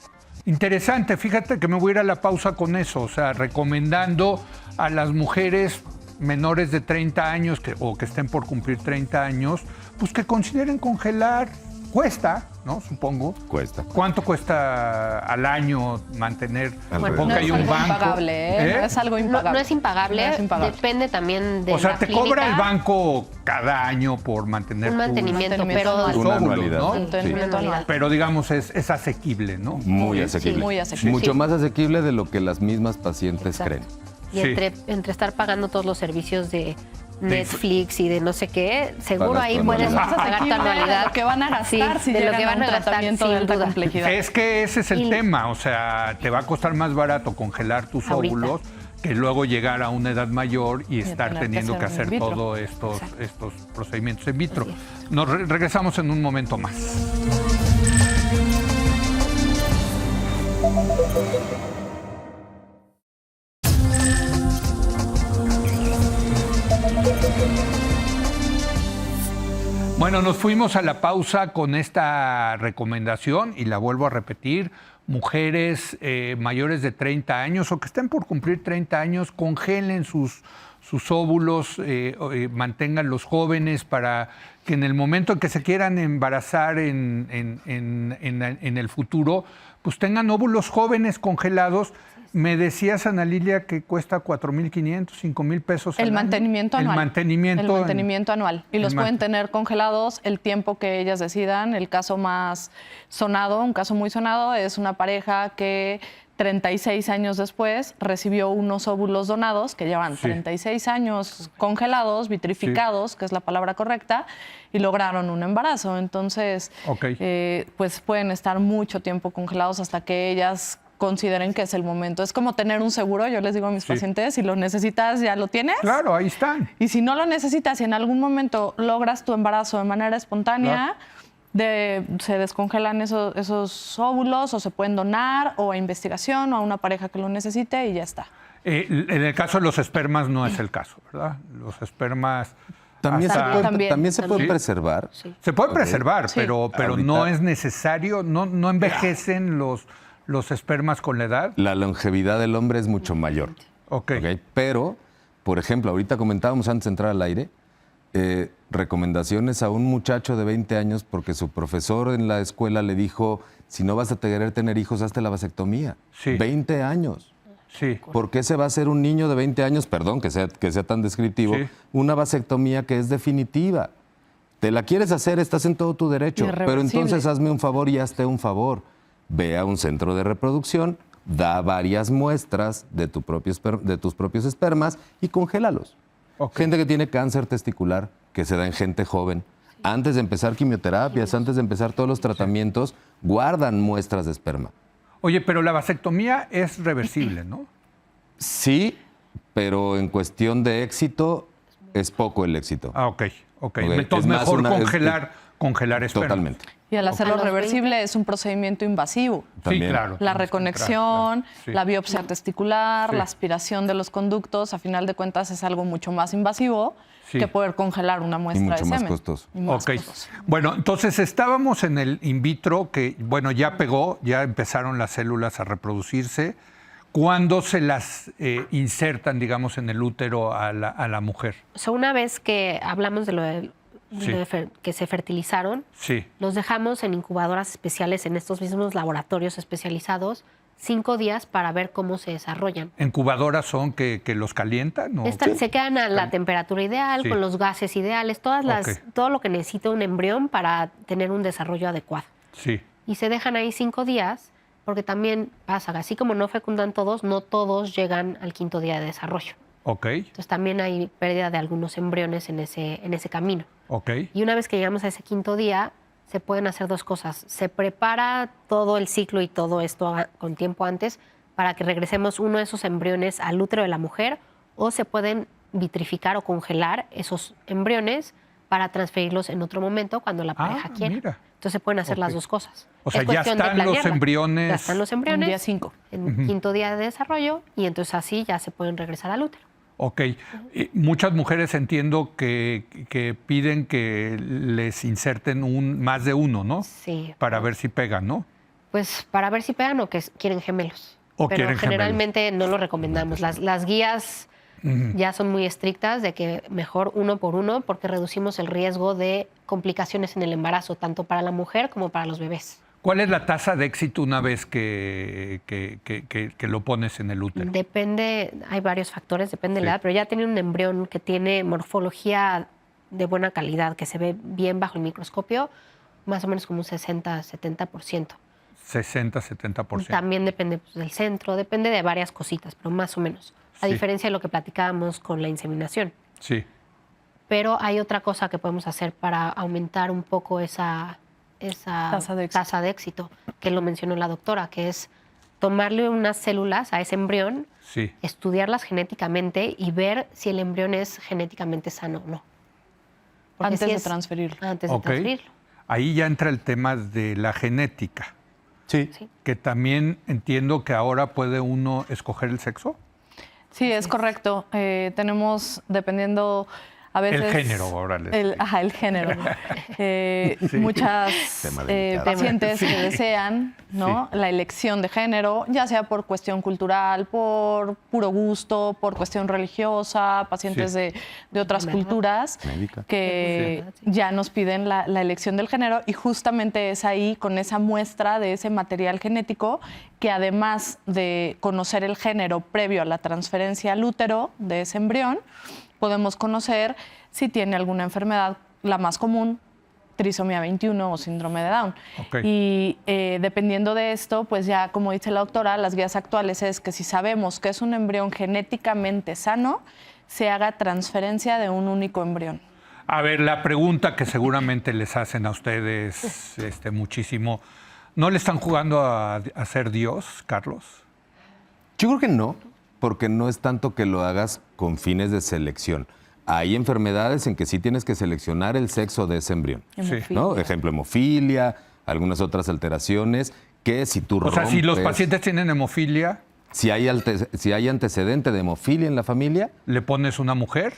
Interesante, fíjate que me voy a ir a la pausa con eso, o sea, recomendando a las mujeres menores de 30 años o que estén por cumplir 30 años, pues que consideren congelar. Cuesta, ¿no? Supongo. Cuesta. ¿Cuánto cuesta al año mantener? Bueno, Supongo no que hay es un algo banco. impagable, ¿eh? No es algo impagable. No es impagable, No es impagable. depende también de O sea, la te clínica, cobra el banco cada año por mantener un mantenimiento, mantenimiento pero tus Una óvulos, anualidad. ¿no? Sí. Mantenimiento anual. Pero digamos, es asequible, ¿no? Muy Sí, asequible. muy asequible. Mucho Sí. más asequible de lo que las mismas pacientes Exacto. creen. y Sí. entre estar pagando todos los servicios de Netflix y de no sé qué, seguro Pagas ahí tu puedes anualidad. pagar tu Asequible, anualidad. lo que van a gastar Sí, si de lo llegan que a van un a gastar, tratamiento de sin alta duda. complejidad. Es que ese es el Y- tema, o sea, te va a costar más barato congelar tus Ahorita. óvulos que luego llegar a una edad mayor y estar tener que teniendo que hacer hacer in vitro. todos estos procedimientos in vitro. Nos regresamos en un momento más. Bueno, nos fuimos a la pausa con esta recomendación y la vuelvo a repetir. Mujeres mayores de 30 años o que estén por cumplir 30 años, congelen sus óvulos, manténganlos jóvenes para que en el momento en que se quieran embarazar en el futuro, pues tengan óvulos jóvenes congelados. Me decías, Ana Lilia, que cuesta 4,500, 5,000 pesos al El año. mantenimiento anual. El mantenimiento anual. Y los pueden tener congelados el tiempo que ellas decidan. El caso más sonado, un caso muy sonado, es una pareja que 36 años después recibió unos óvulos donados que llevan 36 años congelados, vitrificados, que es la palabra correcta, y lograron un embarazo. Entonces, pues pueden estar mucho tiempo congelados hasta que ellas consideren que es el momento. Es como tener un seguro, yo les digo a mis pacientes, si lo necesitas, ya lo tienes. Claro, ahí están. Y si no lo necesitas y en algún momento logras tu embarazo de manera espontánea, se descongelan esos óvulos o se pueden donar o a investigación o a una pareja que lo necesite y ya está. En el caso de los espermas no es el caso, ¿verdad? Los espermas... También se puede ¿Sí? preservar. Sí. Se puede preservar, Sí. pero Ahorita- no es necesario, no envejecen los espermas con la edad. La longevidad del hombre es mucho mayor. Ok. ¿Ok? Pero, por ejemplo, ahorita comentábamos antes de entrar al aire, recomendaciones a un muchacho de 20 años porque su profesor en la escuela le dijo, si no vas a querer tener hijos, hazte la vasectomía. Sí. 20 años. Sí. ¿Por qué se va a hacer un niño de 20 años, perdón que sea tan descriptivo, Sí. una vasectomía que es definitiva? Te la quieres hacer, estás en todo tu derecho, pero Irreversible. entonces hazme un favor y hazte un favor. Ve a un centro de reproducción, da varias muestras de tus propios espermas y congélalos. Ok. Gente que tiene cáncer testicular, que se da en gente joven, antes de empezar quimioterapias, antes de empezar todos los tratamientos, guardan muestras de esperma. Oye, pero la vasectomía es reversible, ¿no? Sí, pero en cuestión de éxito, es poco el éxito. Ah, ok. Ok, Entonces es más mejor una- congelar esperma. Totalmente. Y al hacerlo A los reversible es un procedimiento invasivo. Sí, También. claro. La tienes que reconexión, entrar, claro. Sí. la biopsia testicular, Sí. la aspiración de los conductos, a final de cuentas es algo mucho más invasivo Sí. que poder congelar una muestra mucho de más semen. costoso. Y más Ok. costoso. Bueno, entonces estábamos en el in vitro, que bueno, ya pegó, ya empezaron las células a reproducirse. ¿Cuándo se las insertan, digamos, en el útero a la mujer? O sea, una vez que hablamos de que se fertilizaron, Sí. los dejamos en incubadoras especiales en estos mismos laboratorios especializados 5 días para ver cómo se desarrollan. ¿Incubadoras son que los calientan? ¿O qué? Se quedan a la temperatura ideal, Sí. con los gases ideales, Ok. todo lo que necesita un embrión para tener un desarrollo adecuado. Sí. Y se dejan ahí 5 días, porque también pasa, así como no fecundan todos, no todos llegan al 5.º día de desarrollo. Ok, Entonces también hay pérdida de algunos embriones en ese camino. ok. Y una vez que llegamos a ese 5.º día, se pueden hacer 2 cosas. Se prepara todo el ciclo y todo esto con tiempo antes para que regresemos uno de esos embriones al útero de la mujer, o se pueden vitrificar o congelar esos embriones para transferirlos en otro momento cuando la pareja quiera. Mira. Entonces se pueden hacer las Ok. 2 cosas. O sea, Es ya cuestión de están los planearla. embriones. Ya están los En embriones. día 5. En 5.º día de desarrollo, y entonces así ya se pueden regresar al útero. Ok. Muchas mujeres entiendo que piden que les inserten más de uno, ¿no? Sí. Para ver si pegan, ¿no? Pues para ver si pegan o que quieren gemelos. O Pero quieren gemelos. generalmente no lo recomendamos. Las guías ya son muy estrictas de que mejor 1 por 1, porque reducimos el riesgo de complicaciones en el embarazo, tanto para la mujer como para los bebés. ¿Cuál es la tasa de éxito una vez que lo pones en el útero? Depende, hay varios factores, depende de Sí. la edad, pero ya tiene un embrión que tiene morfología de buena calidad, que se ve bien bajo el microscopio, más o menos como un 60-70%. 60-70%. También depende pues, del centro, depende de varias cositas, pero más o menos. A Sí. diferencia de lo que platicábamos con la inseminación. Sí. Pero hay otra cosa que podemos hacer para aumentar un poco esa Tasa de éxito. tasa de éxito, que lo mencionó la doctora, que es tomarle unas células a ese embrión, Sí. estudiarlas genéticamente y ver si el embrión es genéticamente sano o no. Porque Antes si de transferirlo. Antes de Ok. transferirlo. Ahí ya entra el tema de la genética, Sí. Sí. que también entiendo que ahora puede uno escoger el sexo. Sí, es correcto. Tenemos, dependiendo a veces... El género, ahora les digo. el género. Muchas Tema delicado. pacientes que desean, ¿no? La elección de género, ya sea por cuestión cultural, por puro gusto, por cuestión religiosa, pacientes Sí. de otras Enfermedad. culturas Médica. que Sí. ya nos piden la elección del género y justamente es ahí con esa muestra de ese material genético que además de conocer el género previo a la transferencia al útero de ese embrión, podemos conocer si tiene alguna enfermedad, la más común, trisomía 21 o síndrome de Down. Ok. Y dependiendo de esto, pues ya como dice la doctora, las guías actuales es que si sabemos que es un embrión genéticamente sano, se haga transferencia de un único embrión. A ver, la pregunta que seguramente les hacen a ustedes muchísimo, ¿no le están jugando a ser Dios, Carlos? Yo creo que no, porque no es tanto que lo hagas con fines de selección. Hay enfermedades en que sí tienes que seleccionar el sexo de ese embrión. Hemofilia. ¿No? Ejemplo, hemofilia, algunas otras alteraciones, que si tú O sea, si los rompes- pacientes tienen hemofilia, si hay antecedente de hemofilia en la familia, ¿le pones una mujer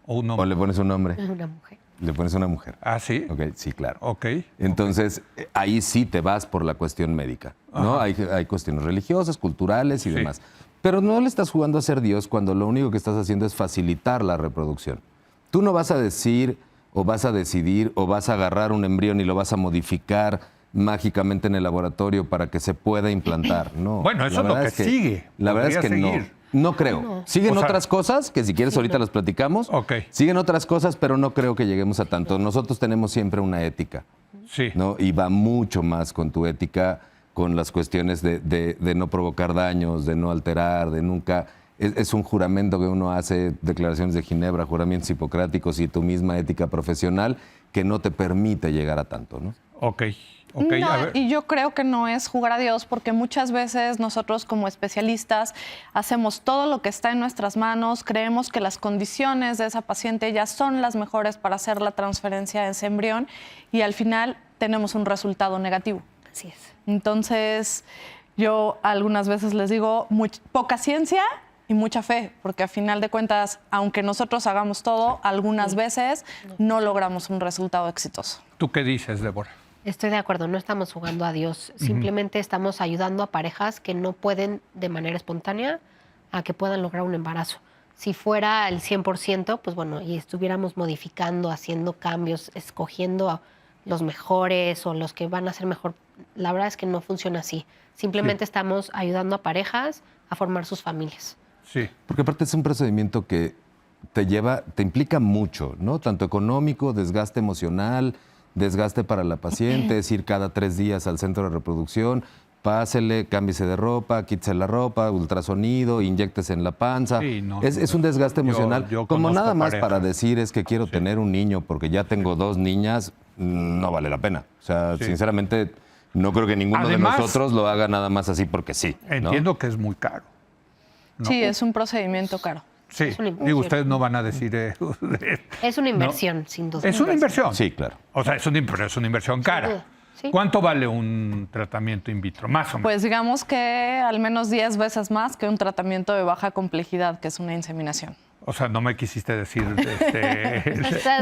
o un o hombre? le pones un hombre, Es una mujer. le pones una mujer. Ah, sí. Ok, sí, claro. Ok. Entonces, ahí sí te vas por la cuestión médica, ¿no? Hay cuestiones religiosas, culturales y Sí. demás. Pero no le estás jugando a ser Dios cuando lo único que estás haciendo es facilitar la reproducción. Tú no vas a decir o vas a decidir o vas a agarrar un embrión y lo vas a modificar mágicamente en el laboratorio para que se pueda implantar. No. Bueno, eso La es lo verdad que sigue. La verdad es que Podría no. seguir. No creo. Siguen O sea, otras cosas, que si quieres ahorita las platicamos. Ok. Siguen otras cosas, pero no creo que lleguemos a tanto. Nosotros tenemos siempre una ética. Sí. ¿No? Y va mucho más con tu ética, con las cuestiones de no provocar daños, de no alterar, de nunca... Es un juramento que uno hace, declaraciones de Ginebra, juramentos hipocráticos y tu misma ética profesional que no te permite llegar a tanto, ¿no? Ok. Ok, No, a ver. y yo creo que no es jugar a Dios, porque muchas veces nosotros como especialistas hacemos todo lo que está en nuestras manos, creemos que las condiciones de esa paciente ya son las mejores para hacer la transferencia de ese embrión y al final tenemos un resultado negativo. Así es. Entonces, yo algunas veces les digo poca ciencia y mucha fe, porque a final de cuentas, aunque nosotros hagamos todo, algunas veces no logramos un resultado exitoso. ¿Tú qué dices, Débora? Estoy de acuerdo, no estamos jugando a Dios, simplemente estamos ayudando a parejas que no pueden de manera espontánea a que puedan lograr un embarazo. Si fuera el 100%, pues bueno, y estuviéramos modificando, haciendo cambios, escogiendo a los mejores o los que van a ser mejor, la verdad es que no funciona así. Simplemente estamos ayudando a parejas a formar sus familias. Sí. Porque aparte es un procedimiento que te implica mucho, ¿no? Tanto económico, desgaste emocional, desgaste para la paciente, es ir cada 3 días al centro de reproducción, pásele, cámbiese de ropa, quítese la ropa, ultrasonido, inyéctese en la panza. Sí, no, es un desgaste emocional. yo Como conozco nada más parejas. para decir es que quiero tener un niño porque ya tengo 2 niñas, no vale la pena. O sea, Sí. sinceramente, no creo que ninguno Además, de nosotros lo haga nada más así porque sí. ¿no? Entiendo que es muy caro. ¿no? Sí, es un procedimiento caro. Sí, Es una inversión. digo, ustedes no van a decir... Es una inversión, sin duda. es una inversión. Sí, claro. O sea, es una inversión cara. duda, sí. ¿Cuánto vale un tratamiento in vitro? Más o menos. Pues digamos que al menos 10 veces más que un tratamiento de baja complejidad, que es una inseminación. O sea, no me quisiste decir...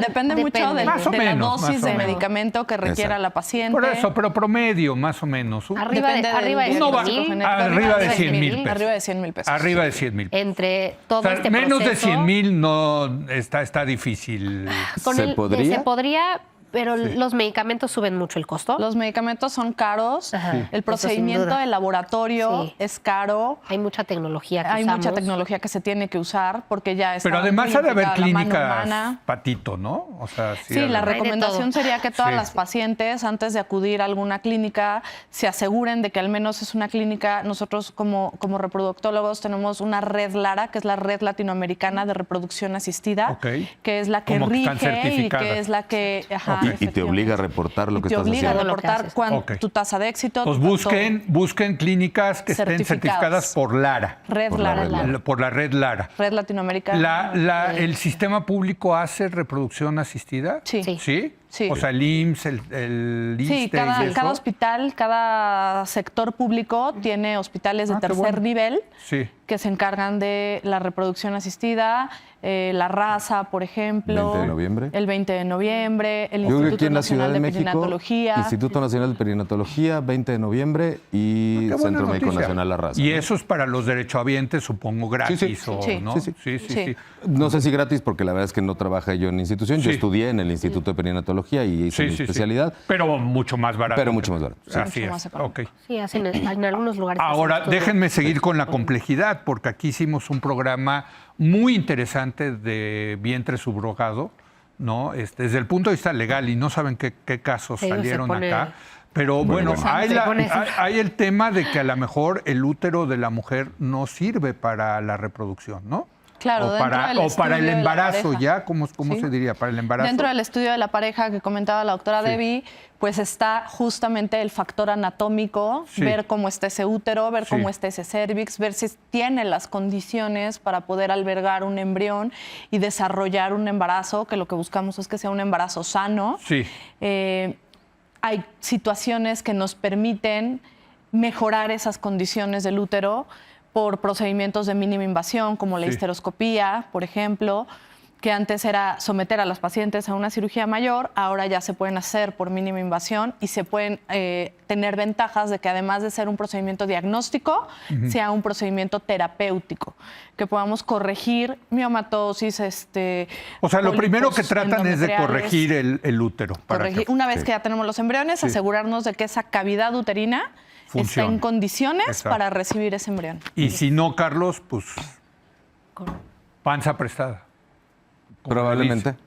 Depende mucho de Más o la menos, dosis más o de menos. medicamento que requiera Exacto. la paciente. Por eso, pero promedio, más o menos. Arriba de, Depende del arriba de Uno va- 100,000, genético. arriba de 100,000 pesos. Arriba de 100,000 pesos. Arriba de 100,000. Entre todo O sea, este menos de proceso, 100,000 no está difícil. con ¿Se el- podría? Se podría, pero los medicamentos suben mucho el costo. Los medicamentos son caros, Ajá. Sí. Eso el sin procedimiento duda. de laboratorio Sí. es caro, Hay mucha tecnología que hay usamos. mucha tecnología que se tiene que usar porque ya está Pero además ha de haber identificada la mano clínicas humana. patito, ¿no? O sea, Sí, ha de la haber. recomendación todo. sería que todas Sí. las pacientes, antes de acudir a alguna clínica, se aseguren de que al menos es una clínica. Nosotros como reproductólogos tenemos una red LARA, que es la Red Latinoamericana de Reproducción Asistida, Ok. que es la que Como que rige están y certificadas. que es la que efectivamente. Y te obliga a reportar lo que te estás obliga haciendo. a reportar Ok. tu tasa de éxito. Pues busquen clínicas que estén certificadas por LARA, Red Por la Lara, Red Lara. por la red LARA. Red Latinoamericana. ¿El sistema público hace reproducción asistida? Sí. Sí. ¿Sí? Sí. O sea, el IMSS, el ISSSTE Sí, y cada eso. hospital, cada sector público tiene hospitales de Ah, qué tercer bueno. nivel Sí. que se encargan de la reproducción asistida, la raza, por ejemplo. 20 de noviembre. El 20 de noviembre, el Yo creo que Instituto aquí en la Ciudad Nacional de de México, Perinatología. Instituto Nacional de Perinatología, 20 de noviembre y Qué buena Centro Médico noticia. Nacional La Raza. Y ¿no? eso es para los derechohabientes, supongo, gratis. Sí, sí. O, Sí. ¿no? Sí, Sí, Sí. No sé si gratis, porque la verdad es que no trabajé yo en institución. Yo Sí. estudié en el Instituto de Perinatología y hice mi especialidad. Pero mucho más barato. Pero mucho más barato, sí. Así Mucho más es. económico. Ok. Sí, hacen en algunos lugares. Ahora, hacen estudios. déjenme seguir con la complejidad, porque aquí hicimos un programa muy interesante de vientre subrogado, ¿no? Desde el punto de vista legal, y no saben qué casos Sí, se salieron pone acá. Pero bueno, bueno. hay el tema de que a lo mejor el útero de la mujer no sirve para la reproducción, ¿no? Claro, o dentro para, del o para estudio el de la embarazo, pareja. ¿ya? ¿Cómo Sí. se diría? Para el embarazo. Dentro del estudio de la pareja que comentaba la doctora Debbie, pues está justamente el factor anatómico, Sí. ver cómo está ese útero, ver Sí. cómo está ese cérvix, ver si tiene las condiciones para poder albergar un embrión y desarrollar un embarazo, que lo que buscamos es que sea un embarazo sano. Sí. Hay situaciones que nos permiten mejorar esas condiciones del útero por procedimientos de mínima invasión, como la Sí. histeroscopía, por ejemplo, que antes era someter a las pacientes a una cirugía mayor, ahora ya se pueden hacer por mínima invasión y se pueden tener ventajas de que además de ser un procedimiento diagnóstico, sea un procedimiento terapéutico, que podamos corregir miomatosis, O sea, lo primero que pólipos tratan es de endometriales. corregir el útero. para que- Una vez que ya tenemos los embriones, Sí. asegurarnos de que esa cavidad uterina está Funciona. en condiciones Exacto. para recibir ese embrión. Y si no, Carlos, pues panza prestada. como le Probablemente. dice.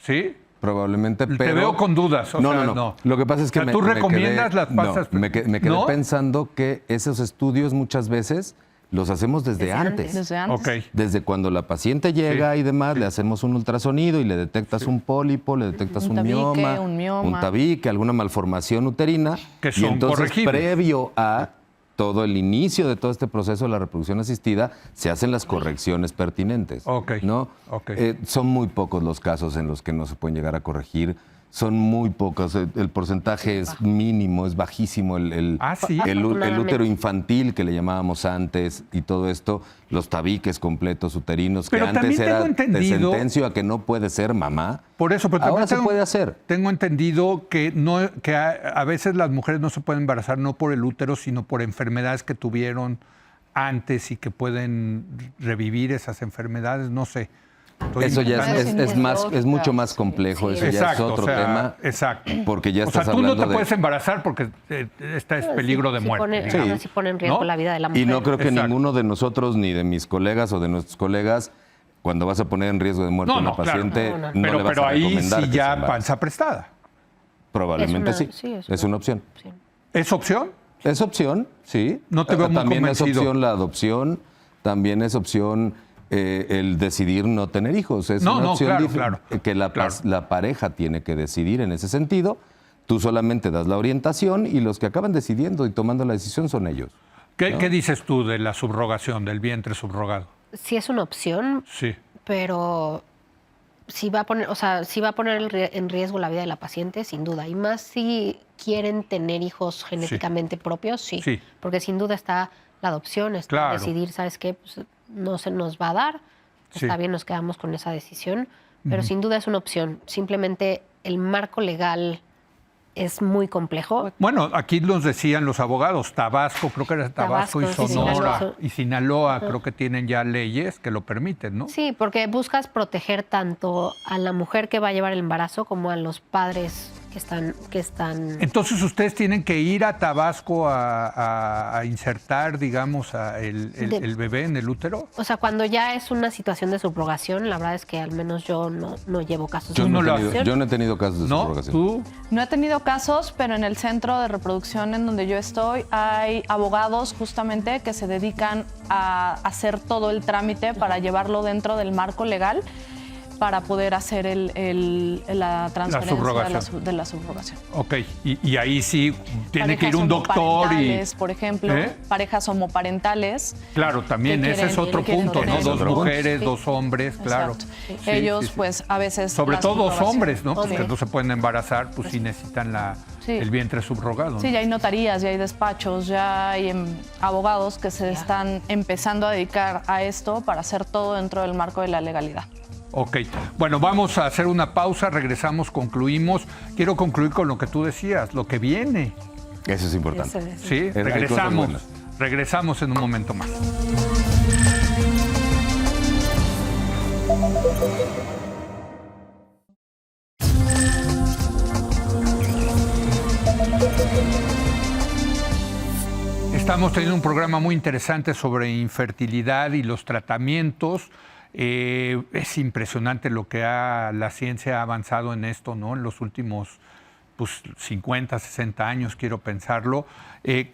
¿Sí? Probablemente, Te pero... veo con dudas. O no, sea, no, no. Lo que pasa es que O sea, ¿tú recomiendas las pastas? No, me quedé ¿No? pensando que esos estudios muchas veces los hacemos desde antes. Desde antes. Ok. Desde cuando la paciente llega Sí, y demás, le hacemos un ultrasonido y le detectas un pólipo, le detectas Un un, tabique, mioma, un mioma. un tabique, alguna malformación uterina. Que y son entonces, corregibles. previo a todo el inicio de todo este proceso de la reproducción asistida, se hacen las correcciones pertinentes. Ok, ¿no? ok. Son muy pocos los casos en los que no se pueden llegar a corregir. Son muy pocos. El porcentaje es mínimo, es bajísimo. Sí. El Afortunadamente. útero infantil que le llamábamos antes y todo esto, los tabiques completos uterinos, Pero que antes también era tengo de entendido- sentencio a que no puede ser mamá. Por eso, pero Ahora también se puede hacer. Tengo entendido que a veces las mujeres no se pueden embarazar no por el útero, sino por enfermedades que tuvieron antes y que pueden revivir esas enfermedades. No sé. Estoy Eso ya inventando. es mucho más complejo. Sí. Eso ya es otro o sea, tema. Exacto. Porque ya O sea, estás tú no hablando te de... puedes embarazar porque esta es peligro de Sí muerte. pone- digamos. ahora sí pone en riesgo ¿No? la vida de la mujer. Y no creo que Exacto. ninguno de nosotros, ni de mis colegas o de nuestros colegas, cuando vas a poner en riesgo de muerte a una claro. paciente, No, no. no le vas Pero a ahí recomendar sí que ya se embarace. panza prestada. Probablemente Es una- sí. sí, es Es una una opción. Sí. ¿Es opción? Es opción, sí. No te veo muy También convencido. es opción la adopción, también es opción el decidir no tener hijos. Es No, una no, opción claro, dif- claro, que claro. la pareja tiene que decidir en ese sentido. Tú solamente das la orientación y los que acaban decidiendo y tomando la decisión son ellos. ¿Qué dices tú de la subrogación, del vientre subrogado? Sí es una opción, Sí. pero sí va a poner, en riesgo la vida de la paciente, sin duda. Y más si quieren tener hijos genéticamente propios, sí. Sí. Porque sin duda está la adopción, está Claro. decidir, ¿sabes qué? Pues, no se nos va a dar, está Sí. bien, nos quedamos con esa decisión, pero sin duda es una opción. Simplemente el marco legal es muy complejo. Bueno, aquí nos decían los abogados, Tabasco, creo que era Tabasco, Tabasco, y sí, Sonora Sinaloa. y Sinaloa, creo que tienen ya leyes que lo permiten, ¿no? Sí, porque buscas proteger tanto a la mujer que va a llevar el embarazo como a los padres que están... Entonces ustedes tienen que ir a Tabasco a insertar, digamos, el bebé en el útero. O sea, cuando ya es una situación de subrogación, la verdad es que al menos yo no llevo casos de Tú no lo subrogación. Yo no he tenido casos de ¿No? subrogación. ¿Tú? No he tenido casos, pero en el centro de reproducción en donde yo estoy hay abogados justamente que se dedican a hacer todo el trámite para llevarlo dentro del marco legal. para poder hacer la transferencia de la subrogación. Ok, y ahí sí tiene Parejas que ir un doctor y... por ejemplo, parejas homoparentales. Claro, también ese es otro punto, ¿no? Dos mujeres, dos hombres, claro. Sí, ellos, pues, a veces... Sobre todo dos hombres, ¿no? Porque no se pueden embarazar, pues sí necesitan el vientre subrogado, ¿no? Sí, ya hay notarías, ya hay despachos, ya hay abogados que se están empezando a dedicar a esto para hacer todo dentro del marco de la legalidad. Ok, bueno, vamos a hacer una pausa, regresamos, concluimos. Quiero concluir con lo que tú decías, lo que viene. Eso es importante. Sí, regresamos en un momento más. Estamos teniendo un programa muy interesante sobre infertilidad y los tratamientos. Es impresionante lo que la ciencia ha avanzado en esto, ¿no? En los últimos 50, 60 años, quiero pensarlo.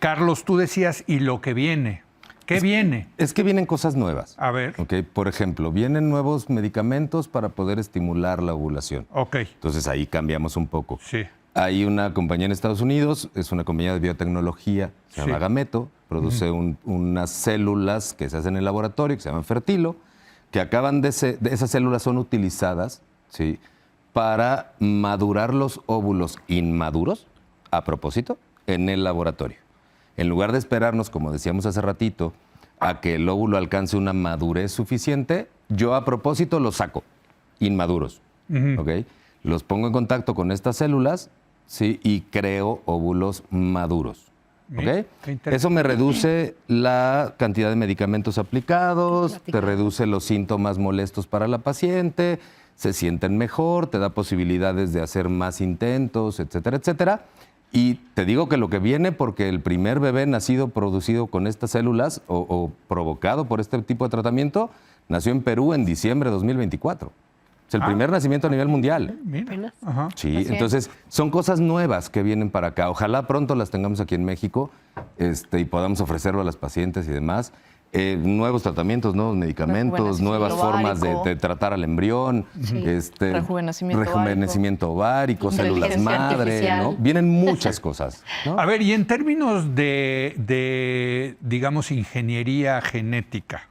Carlos, tú decías, ¿y lo que viene? ¿Qué viene? Es que vienen cosas nuevas. A ver. Okay. Por ejemplo, vienen nuevos medicamentos para poder estimular la ovulación. Ok. Entonces ahí cambiamos un poco. Sí. Hay una compañía en Estados Unidos, es una compañía de biotecnología, se llama Gameto, produce unas células que se hacen en el laboratorio, que se llaman Fertilo, que esas células son utilizadas, ¿sí?, para madurar los óvulos inmaduros, a propósito, en el laboratorio. En lugar de esperarnos, como decíamos hace ratito, a que el óvulo alcance una madurez suficiente, yo a propósito los saco, inmaduros, ¿ok? Los pongo en contacto con estas células, ¿sí?, y creo óvulos maduros. ¿Okay? Eso me reduce la cantidad de medicamentos aplicados, te reduce los síntomas molestos para la paciente, se sienten mejor, te da posibilidades de hacer más intentos, etcétera, etcétera. Y te digo que lo que viene, porque el primer bebé nacido producido con estas células o provocado por este tipo de tratamiento, nació en Perú en diciembre de 2024. Es el primer nacimiento a nivel mundial. Mira. Sí, entonces son cosas nuevas que vienen para acá. Ojalá pronto las tengamos aquí en México y podamos ofrecerlo a las pacientes y demás. Nuevos tratamientos, nuevos medicamentos, nuevas formas de tratar al embrión, rejuvenecimiento ovárico, células madre, ¿no? Vienen muchas cosas, ¿no? A ver, y en términos de digamos, ingeniería genética,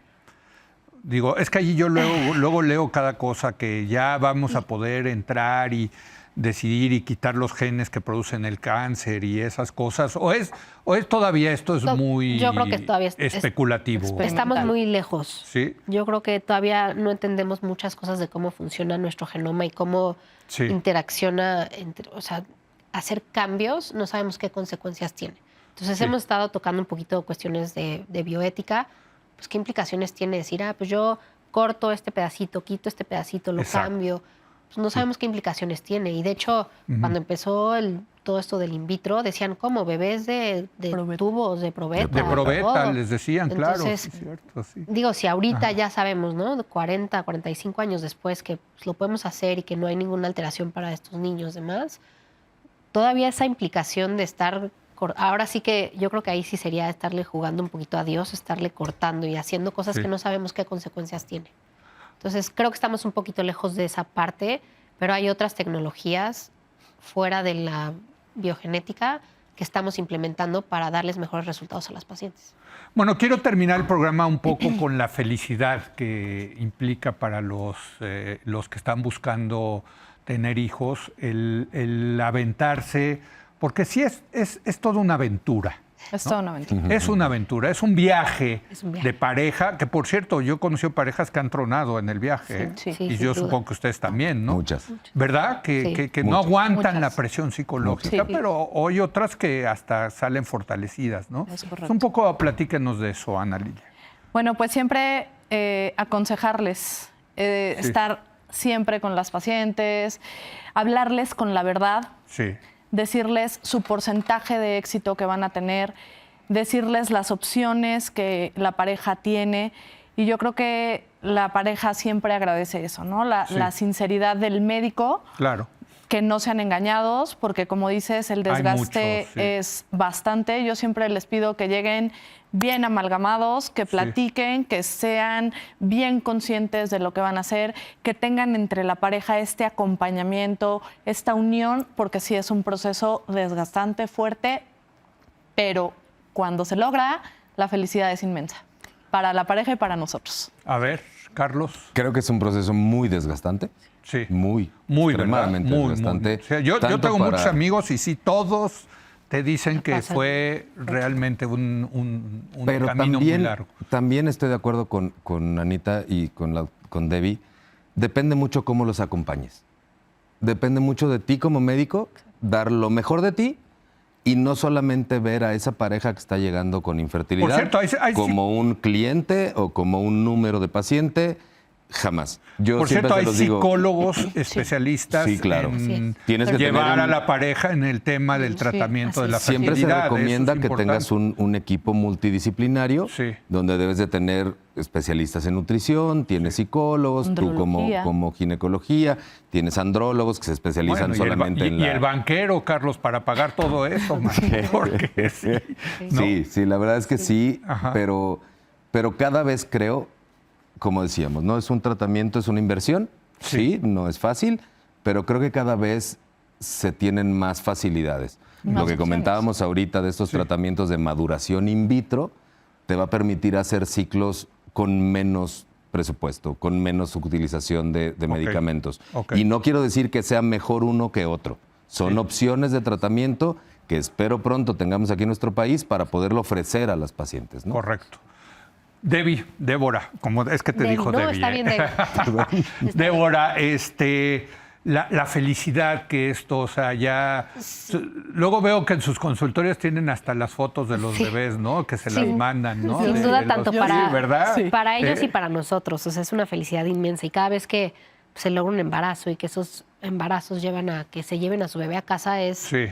digo, es que allí yo luego leo cada cosa que ya vamos a poder entrar y decidir y quitar los genes que producen el cáncer y esas cosas, o es todavía esto es muy yo creo que todavía especulativo. Estamos muy lejos. ¿Sí? Yo creo que todavía no entendemos muchas cosas de cómo funciona nuestro genoma y cómo interacciona, o sea, hacer cambios, no sabemos qué consecuencias tiene. Entonces hemos estado tocando un poquito cuestiones de bioética, pues qué implicaciones tiene decir, pues yo corto este pedacito, quito este pedacito, lo cambio. Pues no sabemos qué implicaciones tiene. Y de hecho, cuando empezó todo esto del in vitro, decían, ¿cómo? Bebés de tubos, de probeta. De probeta, les decían, entonces, claro. Sí, cierto, sí. Digo, si ahorita ya sabemos, ¿no? 40, 45 años después que pues, lo podemos hacer y que no hay ninguna alteración para estos niños y demás, todavía esa implicación de estar... Ahora sí que yo creo que ahí sí sería estarle jugando un poquito a Dios, estarle cortando y haciendo cosas que no sabemos qué consecuencias tiene. Entonces, creo que estamos un poquito lejos de esa parte, pero hay otras tecnologías fuera de la biogenética que estamos implementando para darles mejores resultados a las pacientes. Bueno, quiero terminar el programa un poco con la felicidad que implica para los que están buscando tener hijos, el aventarse, porque sí es toda una aventura. Es toda una aventura. Es una aventura, es un viaje de pareja, que por cierto, yo he conocido parejas que han tronado en el viaje, y yo supongo que ustedes también, ¿no? Muchas. ¿Verdad? Que no aguantan la presión psicológica, pero hay otras que hasta salen fortalecidas, ¿no? Es correcto. Un poco platíquenos de eso, Ana Lilia. Bueno, pues siempre aconsejarles, estar siempre con las pacientes, hablarles con la verdad. Sí. Decirles su porcentaje de éxito que van a tener, decirles las opciones que la pareja tiene. Y yo creo que la pareja siempre agradece eso, ¿no? La sinceridad del médico. Claro. que no sean engañados, porque como dices, el desgaste mucho, sí. es bastante. Yo siempre les pido que lleguen bien amalgamados, que platiquen, que sean bien conscientes de lo que van a hacer, que tengan entre la pareja este acompañamiento, esta unión, porque sí es un proceso desgastante, fuerte, pero cuando se logra, la felicidad es inmensa, para la pareja y para nosotros. A ver, Carlos. Creo que es un proceso muy desgastante. Sí. Muy extremadamente ¿verdad? desgastante. O sea, yo tanto tengo para- muchos amigos y sí, todos te dicen que Pasa. fue realmente un Pero camino muy largo. también estoy de acuerdo con Anita y con Debbie. Depende mucho cómo los acompañes. Depende mucho de ti como médico, dar lo mejor de ti y no solamente ver a esa pareja que está llegando con infertilidad Por cierto, hay- como un cliente o como un número de paciente. Jamás. Yo Por siempre cierto, se hay los digo. psicólogos especialistas Sí, claro. en Tienes que llevar tener a un- la pareja en el tema del tratamiento así de la es. Siempre se fertilidad. Eso recomienda es que tengas importante. un equipo multidisciplinario Sí. donde debes de tener especialistas en nutrición, tienes psicólogos, tú Andrología. como ginecología, tienes andrólogos que se especializan Bueno, solamente en y la... el banquero, Carlos, para pagar todo eso, man, porque sí, ¿no? Sí, la verdad es que sí, Ajá. pero cada vez creo, como decíamos, ¿no? Es un tratamiento, es una inversión, sí, no es fácil, pero creo que cada vez se tienen más facilidades. Más Lo que opciones. comentábamos ahorita de estos tratamientos de maduración in vitro te va a permitir hacer ciclos con menos presupuesto, con menos utilización de medicamentos. Ok. Y no quiero decir que sea mejor uno que otro. Son opciones de tratamiento que espero pronto tengamos aquí en nuestro país para poderlo ofrecer a las pacientes, ¿no? Correcto. Débora, como es que te Debbie, dijo no, Debbie. está bien, Debbie. Débora, la felicidad que esto, o sea, ya... Luego veo que en sus consultorios tienen hasta las fotos de los bebés, ¿no? Que se las mandan, ¿no? Sin duda, tanto para, Sí, ¿verdad? para ellos Eh, y para nosotros. O sea, es una felicidad inmensa. Y cada vez que se logra un embarazo y que esos embarazos llevan a que se lleven a su bebé a casa es... Sí,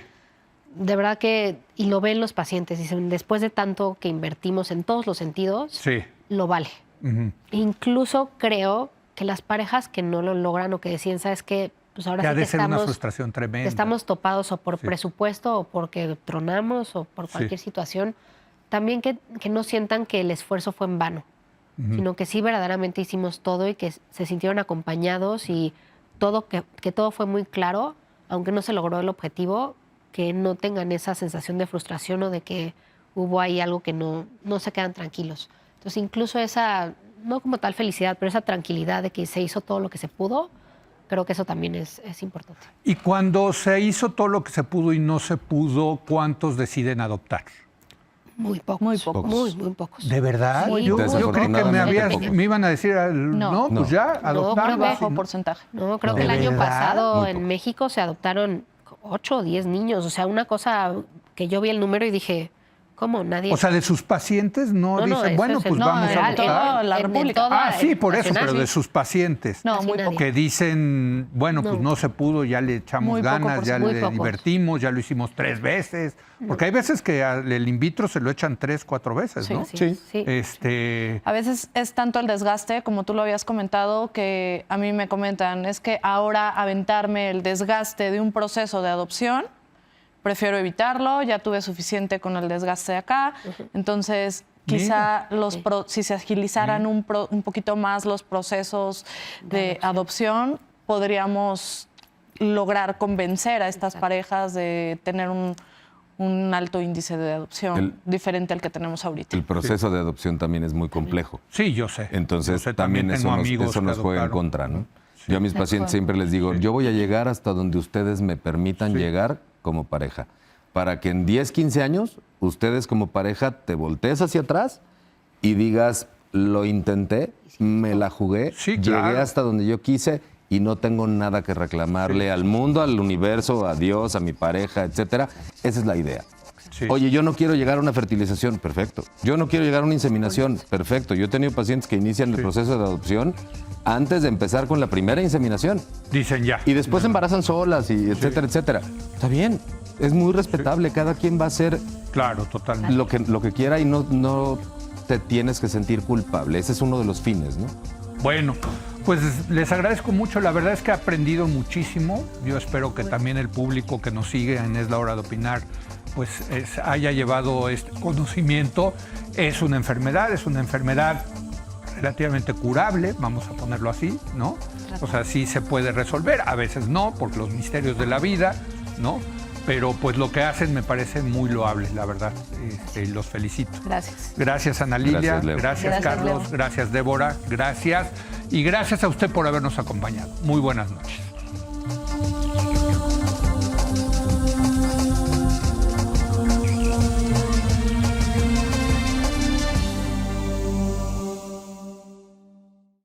De verdad que, y lo ven los pacientes, dicen, después de tanto que invertimos en todos los sentidos, sí. lo vale. Ujú. Incluso creo que las parejas que no lo logran o que deciden, ¿sabes qué? Pues ahora Ya sí de que ser una estamos, frustración tremenda. que estamos topados o por Sí. presupuesto o porque tronamos o por cualquier situación, también que no sientan que el esfuerzo fue en vano, sino que sí verdaderamente hicimos todo y que se sintieron acompañados y todo que todo fue muy claro, aunque no se logró el objetivo, que no tengan esa sensación de frustración o de que hubo ahí algo que no se quedan tranquilos. Entonces, incluso esa, no como tal felicidad, pero esa tranquilidad de que se hizo todo lo que se pudo, creo que eso también es importante. Y cuando se hizo todo lo que se pudo y no se pudo, ¿cuántos deciden adoptar? Muy pocos. Muy pocos. Muy pocos. ¿De verdad? Sí, Yo creí que Desafortunadamente me iban a decir, no, No. pues ya, No, adoptar. creo que Bajo porcentaje. No, creo ¿De que el año verdad? pasado Muy en poco. México se adoptaron 8 o 10 niños. O sea, una cosa que yo vi el número y dije, ¿cómo? Nadie. O sea, de sus pacientes no, No, no, dicen, eso bueno, es el- pues no, vamos a en adoptar. toda la en República. toda- Sí, por eso, nacional, pero de sí. sus pacientes. No, Casi muy nadie. poco. Que dicen, bueno, pues No. no se pudo, ya le echamos Muy poco ganas, por ya ciento. Muy le pocos. divertimos, ya lo hicimos 3 veces. Porque hay veces que el in vitro se lo echan 3, 4 veces, Sí, ¿no? Sí. A veces es tanto el desgaste, como tú lo habías comentado, que a mí me comentan, es que ahora aventarme el desgaste de un proceso de adopción, prefiero evitarlo, ya tuve suficiente con el desgaste de acá, entonces quizá si se agilizaran un poquito más los procesos de adopción, podríamos lograr convencer a estas parejas de tener un alto índice de adopción diferente al que tenemos ahorita. El proceso de adopción también es muy complejo. Sí, yo sé. Entonces Yo sé, también tengo eso amigos nos que juega en adoptaron. contra, ¿no? Yo a mis pacientes siempre les digo, yo voy a llegar hasta donde ustedes me permitan llegar como pareja, para que en 10, 15 años ustedes como pareja te voltees hacia atrás y digas, lo intenté, me la jugué, Sí, llegué claro. hasta donde yo quise y no tengo nada que reclamarle al mundo, al universo, a Dios, a mi pareja, etcétera. Esa es la idea. Sí. Oye, yo no quiero llegar a una fertilización, perfecto. Yo no quiero llegar a una inseminación, perfecto. Yo he tenido pacientes que inician el proceso de adopción antes de empezar con la primera inseminación Dicen ya. y después se embarazan solas y etcétera, etcétera. Está bien, es muy respetable. Cada quien va a hacer Claro, totalmente. lo que quiera y no te tienes que sentir culpable. Ese es uno de los fines, ¿no? Bueno, Pues les agradezco mucho, la verdad es que he aprendido muchísimo. Yo espero que también el público que nos sigue en Es la Hora de Opinar pues haya llevado este conocimiento. Es una enfermedad relativamente curable, vamos a ponerlo así, ¿no? O sea, sí se puede resolver, a veces no, por los misterios de la vida, ¿no? Pero pues lo que hacen me parece muy loable, la verdad. Los felicito. Gracias. Gracias, Ana Lilia. Gracias, Leo. Gracias, Carlos. Leo. Gracias, Débora. Gracias. Y gracias a usted por habernos acompañado. Muy buenas noches.